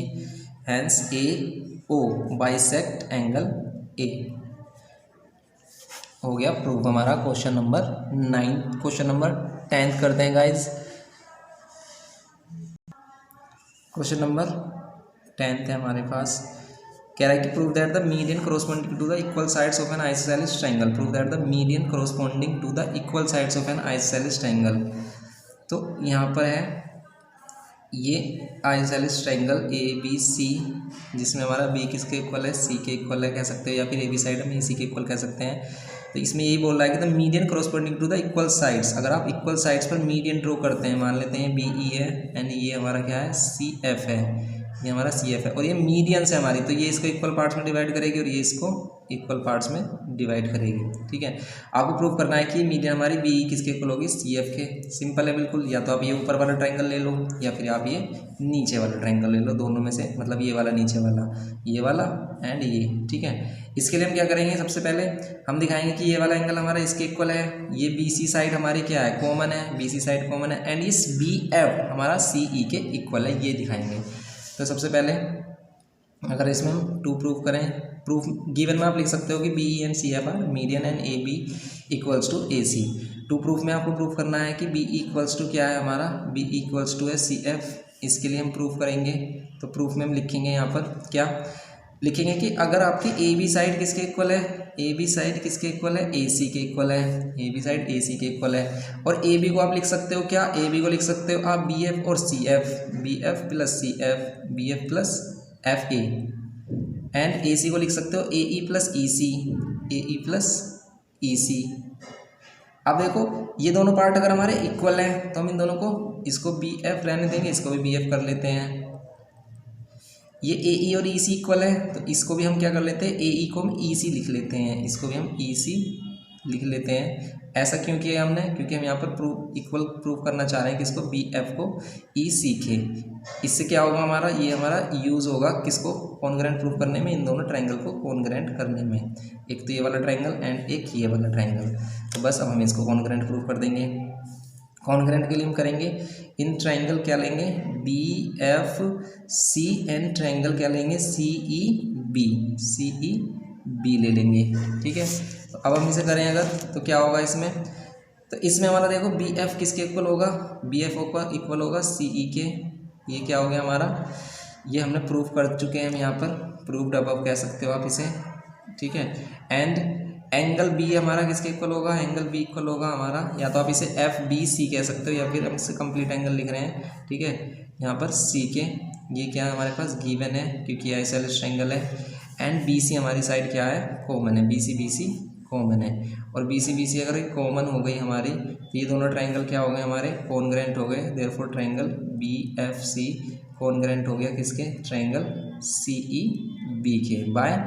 hence A O bisect angle A हो गया प्रूफ हमारा क्वेश्चन नंबर 9। क्वेश्चन नंबर 10 करते हैं गाइज। क्वेश्चन नंबर 10 है हमारे पास, कह रहा है कि prove that the median corresponding to the equal sides of an isosceles triangle, prove that the median corresponding to the equal sides of an isosceles triangle. तो यहाँ पर है ये isosceles triangle A B C, जिसमें हमारा B किसके equal है, सी के इक्वल है कह सकते हो, या फिर ए बी साइड हम ए सी के इक्वल कह सकते हैं। तो इसमें यही बोल रहा है कि the median corresponding to the equal sides, अगर आप इक्वल साइड्स पर मीडियन ड्रॉ करते हैं, मान लेते हैं बी ई है एंड ये हमारा क्या है सी एफ है, ये हमारा सी एफ है और ये मीडियन से हमारी, तो ये इसको इक्वल पार्ट्स में डिवाइड करेगी और ये इसको इक्वल पार्ट्स में डिवाइड करेगी। ठीक है, आपको प्रूव करना है कि मीडियन हमारी बी किसके इक्वल होगी, सी एफ के। सिंपल है बिल्कुल, या तो आप ये ऊपर वाला ट्रायंगल ले लो या फिर आप ये नीचे वाला ट्रायंगल ले लो, दोनों में से, मतलब ये वाला नीचे वाला, ये वाला एंड ये। ठीक है, इसके लिए हम क्या करेंगे, सबसे पहले हम दिखाएंगे कि ये वाला एंगल हमारा इसके इक्वल है, ये बी सी साइड हमारी क्या है, कॉमन है, बी सी साइड कॉमन है एंड इस बी एफ हमारा सी ई के इक्वल है, ये दिखाएंगे। तो सबसे पहले अगर इसमें हम टू प्रूफ करें, प्रूफ गिवन में आप लिख सकते हो कि B E and C F are median and A B equals to A C. To proof में आपको प्रूफ करना है कि बी ई इक्वल्स टू क्या है हमारा, बी ई इक्वल्स टू है सी एफ। इसके लिए हम प्रूफ करेंगे, तो प्रूफ में हम लिखेंगे यहाँ पर क्या लिखेंगे कि अगर आपकी ए बी साइड किसके इक्वल है, ए बी साइड किसके इक्वल है, ए सी के इक्वल है, ए बी साइड ए सी के इक्वल है। और ए बी को आप लिख सकते हो क्या, ए बी को लिख सकते हो आप बी एफ और C F, B F plus C F, B F plus F A, and A C को लिख सकते हो ए ई प्लस ई सी, ए ई प्लस ई सी। अब देखो ये दोनों पार्ट अगर हमारे इक्वल हैं तो हम इन दोनों को, इसको बी एफ रहने देंगे, इसको भी बी एफ कर लेते हैं। ये ए ई और ई सी इक्वल है तो इसको भी हम क्या कर लेते हैं, ए ई को हम ई सी लिख लेते हैं, इसको भी हम ई सी लिख लेते हैं। ऐसा क्यों किया हमने, क्योंकि हम यहाँ पर प्रूफ इक्वल प्रूफ करना चाह रहे हैं किसको, बी एफ को ई सी के। इससे क्या होगा हमारा, ये हमारा यूज़ होगा किसको, कॉन्ग्रेंट प्रूफ करने में, इन दोनों ट्रायंगल को कॉन्ग्रेंट करने में, एक तो ये वाला ट्रायंगल एंड एक ये वाला ट्रायंगल। तो बस अब हम इसको कॉन्ग्रेंट प्रूफ कर देंगे। कॉन्ग्रेंट के लिए हम करेंगे इन ट्रायंगल क्या लेंगे, B F C and triangle क्या लेंगे, सी ई बी, सी ई बी ले लेंगे। ठीक है, तो अब हम इसे करें अगर तो क्या होगा इसमें, तो इसमें हमारा देखो बी एफ किसके इक्वल होगा, बी एफ का इक्वल होगा सी ई के। ये क्या हो गया हमारा, ये हमने प्रूफ कर चुके हैं हम यहाँ पर, प्रूफ्ड अब कह सकते हो आप इसे। ठीक है, एंड एंगल बी हमारा किसके इक्वल होगा, एंगल बी इक्वल होगा हमारा, या तो आप इसे एफ बी सी कह सकते हो या फिर हम इसे कंप्लीट एंगल लिख रहे हैं। ठीक है, यहाँ पर सी के ये क्या है हमारे पास गिवन है क्योंकि आइसोसेलेस ट्रायंगल है, एंड बी सी हमारी साइड क्या है, कॉमन है, बी सी कॉमन है। और बी सी अगर कॉमन हो गई हमारी तो ये दोनों ट्रायंगल क्या हो गए हमारे, कॉन्ग्रेंट हो गए। Therefore triangle B F C congruent हो गया किसके, ट्रायंगल सी ई बी के, बाय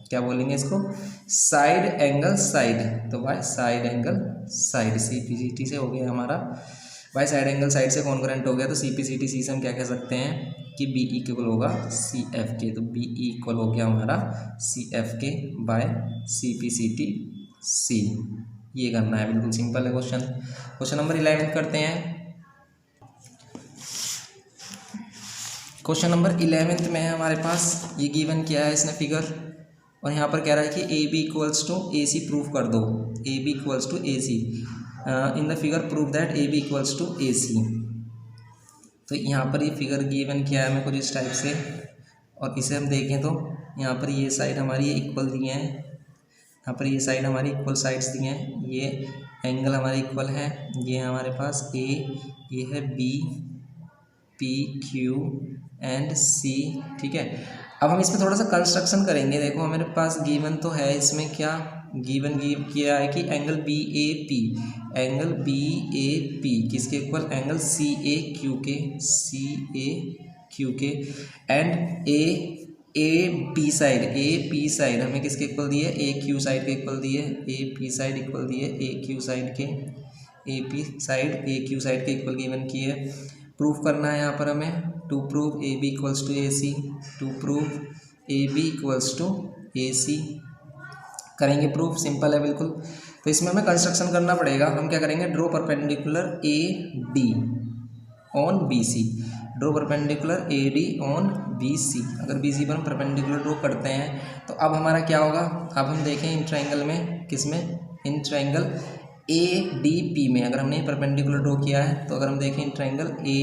क्या बोलेंगे इसको, साइड एंगल साइड। तो by side angle side, C P C T से हो गया हमारा, बाय साइड एंगल साइड से कॉन्ग्रेंट हो गया। तो सी पी सी टी सी से हम क्या कह सकते हैं कि बी ई इक्वल होगा सी एफ के, तो बी ई इक्वल हो गया हमारा सी एफ के by C P C T C. ये करना है, बिल्कुल सिंपल है क्वेश्चन। क्वेश्चन नंबर 11 करते हैं। क्वेश्चन नंबर 11 में हमारे पास ये गिवन किया है इसने फिगर, और यहाँ पर कह रहा है कि A B equals to A C proof कर दो, A B equals to A C in the figure proof that A B equals to A C. तो यहाँ पर ये फिगर गिवन किया है हमें कुछ इस टाइप से, और इसे हम देखें तो यहाँ पर ये साइड हमारी इक्वल दिए हैं, यहाँ पर ये साइड हमारी इक्वल साइड्स दिए हैं, ये एंगल हमारे इक्वल है, ये हमारे पास ए, ये है बी, पी क्यू एंड सी। ठीक है, अब हम इसमें थोड़ा सा कंस्ट्रक्शन करेंगे। देखो हमारे पास गिवन तो है, इसमें क्या गिवन किया है कि angle B A P, angle B A P किसके equal, angle C A Q के, सी ए क्यू के, and A P side, A P side हमें किसके इक्वल दिए, ए क्यू साइड के इक्वल दिए, ए पी साइड इक्वल दिए A Q side के, A P side A Q side के इक्वल गिवन किए। प्रूफ करना है यहाँ पर हमें, to prove A B equals to A C, to prove A B equals to A C करेंगे प्रूफ, सिंपल है बिल्कुल। तो इसमें हमें कंस्ट्रक्शन करना पड़ेगा। हम क्या करेंगे, draw perpendicular A D on B C, draw perpendicular A D on B C. अगर बी सी पर हम परपेंडिकुलर ड्रॉ करते हैं तो अब हमारा क्या होगा, अब हम देखें इन ट्रायंगल में, किसमें, इन ट्रायंगल ए डी पी में अगर हमने परपेंडिकुलर ड्रॉ किया है, तो अगर हम देखें in triangle A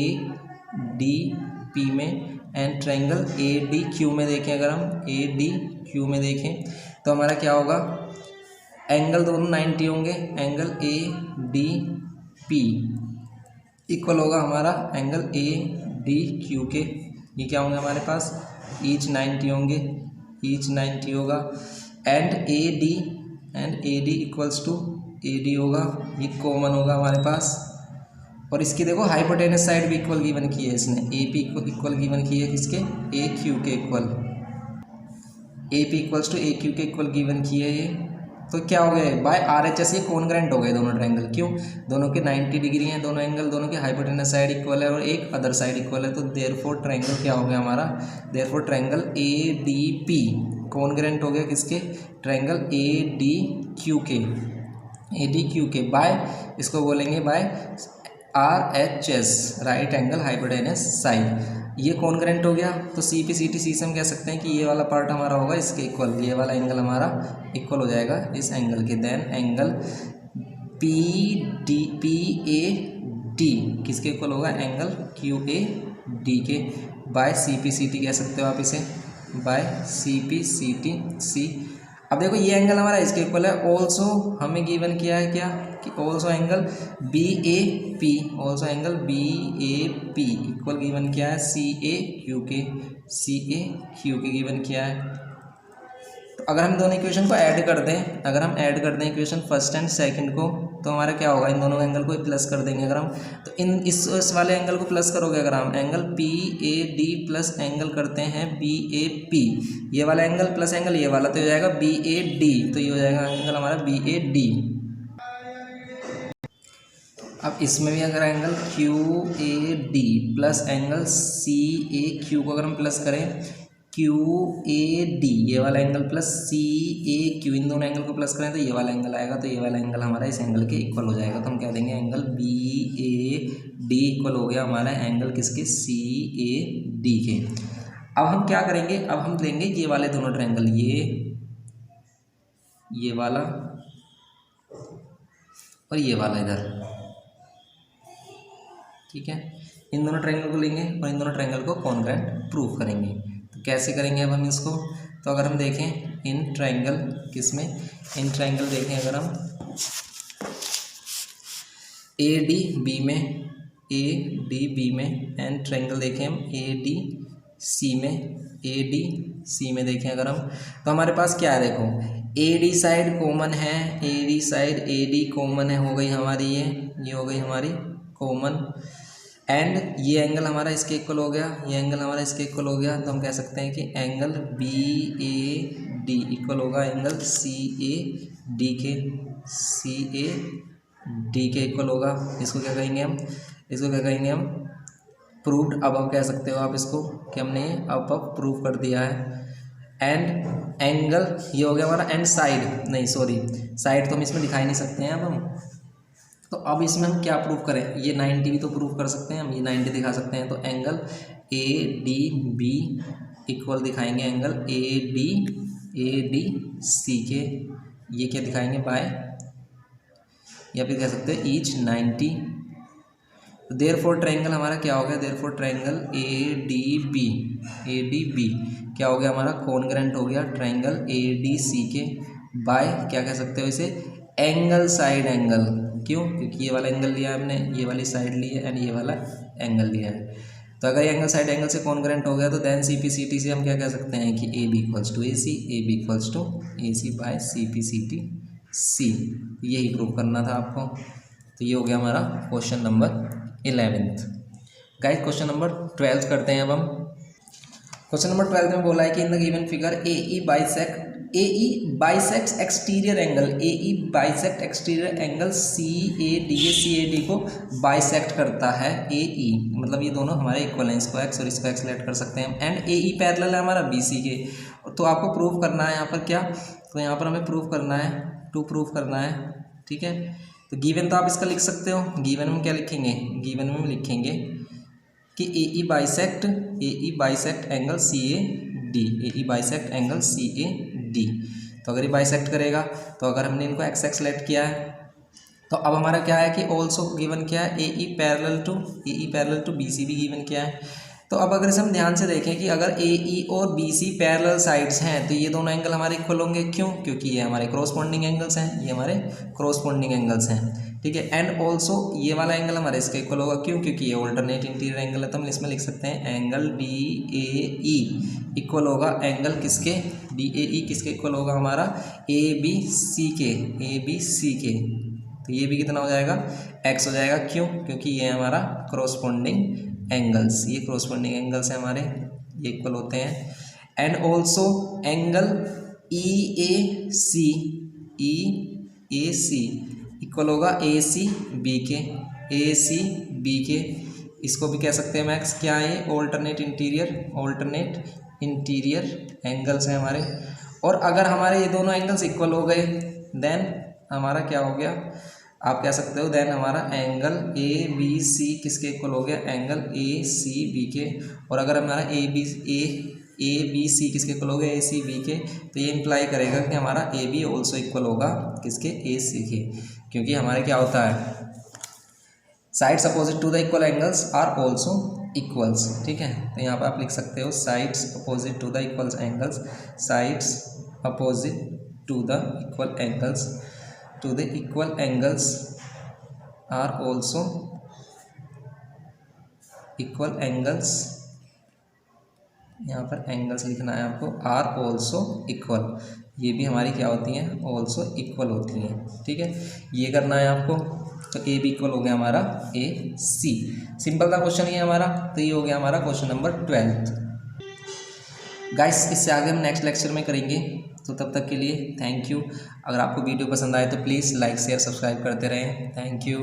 D P में and triangle A D Q में देखें, अगर हम ए डी क्यू में देखें तो हमारा क्या होगा, एंगल दोनों 90 होंगे, angle A D P equal होगा हमारा एंगल ए डी क्यू के, ये क्या होंगे हमारे पास, ईच 90 होंगे, ईच 90 होगा। And A D equals to A D होगा, ये कॉमन होगा हमारे पास। और इसकी देखो हाइपोटेनस साइड भी इक्वल गिवन की है इसने, ए पी इक्वल गिवन की है किसके, ए क्यू के equal, A P equals to A Q के इक्वल गिवन की है ये। तो क्या हो गया, बाय आर एच एस ये कॉन्ग्रेंट हो गए दोनों ट्रायंगल, क्यों, दोनों के 90 डिग्री हैं दोनों एंगल, दोनों के हाइपोटेनस साइड इक्वल है और एक अदर साइड इक्वल है। तो देयरफॉर ट्रायंगल क्या हो गया हमारा, therefore triangle A D P congruent हो गया किसके, ट्रायंगल ए डी क्यू के, ए डी क्यू के बाय, इसको बोलेंगे by R H S, right angle hypotenuse side, ये कॉन्ग्रेंट हो गया। तो सी पी सी टी सी से हम कह सकते हैं कि ये वाला पार्ट हमारा होगा इसके इक्वल, ये वाला एंगल हमारा इक्वल हो जाएगा इस एंगल के। Then angle P A D किसके इक्वल होगा, एंगल क्यू ए डी के by C P C T कह सकते हो आप इसे, by C P C T C. अब देखो ये एंगल हमारा इसके इक्वल है, ऑल्सो हमें गिवन किया है क्या कि also angle B A P, also angle B A P equal given किया है सी ए क्यू के, सी ए क्यू के गिवन किया है। तो अगर हम दोनों इक्वेशन को ऐड कर दें, अगर हम ऐड कर दें इक्वेशन फर्स्ट एंड सेकंड को, तो हमारा क्या होगा, इन दोनों एंगल को प्लस कर देंगे अगर हम, तो इन इस वाले एंगल को प्लस करोगे अगर हम, angle P A D plus angle करते हैं बी ए पी, ये वाला एंगल प्लस एंगल ये वाला, तो हो जाएगा बी ए डी, तो ये हो जाएगा एंगल हमारा बी ए डी। अब इसमें भी अगर angle Q A D plus angle C A Q को अगर हम प्लस करें, क्यू ए डी ये वाला angle plus C A Q, इन दोनों एंगल को प्लस करें तो ये वाला एंगल आएगा, तो ये वाला एंगल हमारा इस एंगल के इक्वल हो जाएगा। तो हम कह देंगे angle B A D equal हो गया हमारा एंगल किसके, सी ए डी के। अब हम क्या करेंगे, अब हम लेंगे ये वाले दोनों ट्रायंगल, ये वाला और ये वाला इधर, ठीक है, इन दोनों ट्रायंगल को लेंगे और इन दोनों ट्रायंगल को कॉन्ग्रेंट प्रूव करेंगे। तो कैसे करेंगे अब हम इसको, तो अगर हम देखें इन ट्रायंगल किसमें, इन ट्रायंगल देखें अगर हम ए डी बी में, ए डी बी में, एंड ट्रायंगल देखें हम ए डी सी में, ए डी सी में देखें अगर हम, तो हमारे पास क्या है, देखो ए डी साइड कॉमन है, A D side A D common है, हो गई हमारी ये हो गई हमारी कॉमन, एंड ये एंगल हमारा इसके इक्वल हो गया, ये एंगल हमारा इसके इक्वल हो गया। तो हम कह सकते हैं कि angle B A D equal होगा एंगल सी ए डी के, सी ए डी के इक्वल होगा। इसको क्या कहेंगे हम, इसको क्या कहेंगे हम, प्रूव्ड। अब कह सकते हो आप इसको कि हमने अब प्रूव कर दिया है। एंड एंगल ये हो गया हमारा, एंड साइड नहीं सॉरी साइड तो हम इसमें दिखाई नहीं सकते हैं अब हम, तो अब इसमें हम क्या प्रूव करें, ये 90 भी तो प्रूव कर सकते हैं हम, ये 90 दिखा सकते हैं। तो angle A D B equal दिखाएंगे एंगल ए डी सी के, ये क्या दिखाएंगे बाय, या फिर कह सकते हैं ईच 90। तो देयरफॉर ट्रायंगल हमारा क्या हो गया, therefore triangle A D B क्या हो गया हमारा, कॉन्ग्रेंट हो गया ट्रायंगल ए डी सी के बाय क्या कह सकते हो इसे, एंगल साइड एंगल। क्यों, क्योंकि ये वाला एंगल लिया है हमने, ये वाली साइड ली है एंड ये वाला एंगल लिया है। तो अगर ये एंगल साइड एंगल से कॉन्ग्रेंट हो गया तो then C P C T से हम क्या कह सकते हैं कि A B equals to A C, A B equals to A C by C P C T C. यही प्रूव करना था आपको। तो ये हो गया हमारा question number 11th। Guys question number 12 करते हैं अब हम। क्वेश्चन नंबर 12 में बोला है कि in the given figure A E bisect exterior angle, A E bisect exterior angle C A D को बाइसेक्ट करता है। ए ई मतलब ये दोनों हमारे इक्वल हैं, इसको एक्स और इसको एक्स लेट कर सकते हैं हम। एंड ए ई पैरेलल है हमारा बी सी के। तो आपको प्रूव करना है यहाँ पर क्या, तो यहाँ पर हमें प्रूव करना है, टू प्रूव करना है, ठीक है। तो गिवन तो आप इसका लिख सकते हो, गिवन में क्या लिखेंगे, गिवन में लिखेंगे कि A E bisect angle C A D, bisect angle C A D. तो अगर ये बाइसेक्ट करेगा, तो अगर हमने इनको एक्स एक्स लेट किया है, तो अब हमारा क्या है कि ऑल्सो गिवन क्या है, A E parallel to B C भी गिवन किया है। तो अब अगर इसे हम ध्यान से देखें कि अगर ए ई और बी सी पैरेलल साइड्स हैं तो ये दोनों एंगल हमारे इक्वल होंगे। क्यों? क्योंकि ये हमारे क्रॉसपोंडिंग एंगल्स हैं, ये हमारे क्रॉसपोंडिंग एंगल्स हैं, ठीक है। एंड ऑल्सो ये वाला एंगल हमारे इसका इक्वल होगा। क्यों? क्योंकि ये ऑल्टरनेट इंटीरियर एंगल है, तो हम इसमें लिख सकते हैं एंगल डी ए ई इक्वल होगा एंगल किसके, डी ए ई किसके इक्वल होगा, हमारा ए बी सी के, ए बी सी के। तो ये भी कितना हो जाएगा, एक्स हो जाएगा। क्यों? क्योंकि ये हमारा क्रॉसपोंडिंग एंगल्स, ये क्रॉसपोंडिंग एंगल्स हैं हमारे, ये इक्वल होते हैं। And also angle E A C, E A C equal होगा ए सी बी के, ए सी बी के। इसको भी कह सकते हैं मैक्स, क्या है ये, alternate interior, alternate interior angles हैं हमारे। और अगर हमारे ये दोनों एंगल्स इक्वल हो गए देन हमारा क्या हो गया, आप कह सकते हो देन हमारा एंगल ए बी सी किसके इक्वल हो गया, एंगल ए सी बी के। और अगर हमारा ए बी सी किसके इक्वल हो गया, ए सी बी के, तो ये इंप्लाई करेगा कि हमारा ए बी ऑल्सो इक्वल होगा किसके, ए सी के। क्योंकि हमारे क्या होता है, sides opposite to the equal angles are also equals, ठीक है। तो यहाँ पर आप लिख सकते हो sides opposite to the equal angles, sides opposite to the equal angles, to the equal angles are also equal angles, यहाँ पर एंगल्स लिखना है आपको, आर ऑल्सो इक्वल, ये भी हमारी क्या होती हैं, ऑल्सो इक्वल होती हैं, ठीक है। ये करना है आपको। तो ए भी इक्वल हो गया हमारा ए सी, सिंपल था क्वेश्चन ये हमारा। तो ये हो गया हमारा क्वेश्चन नंबर 12। गाइस इससे आगे हम नेक्स्ट लेक्चर में करेंगे, तो तब तक के लिए थैंक यू। अगर आपको वीडियो पसंद आए तो प्लीज़ लाइक शेयर सब्सक्राइब करते रहें। Thank you.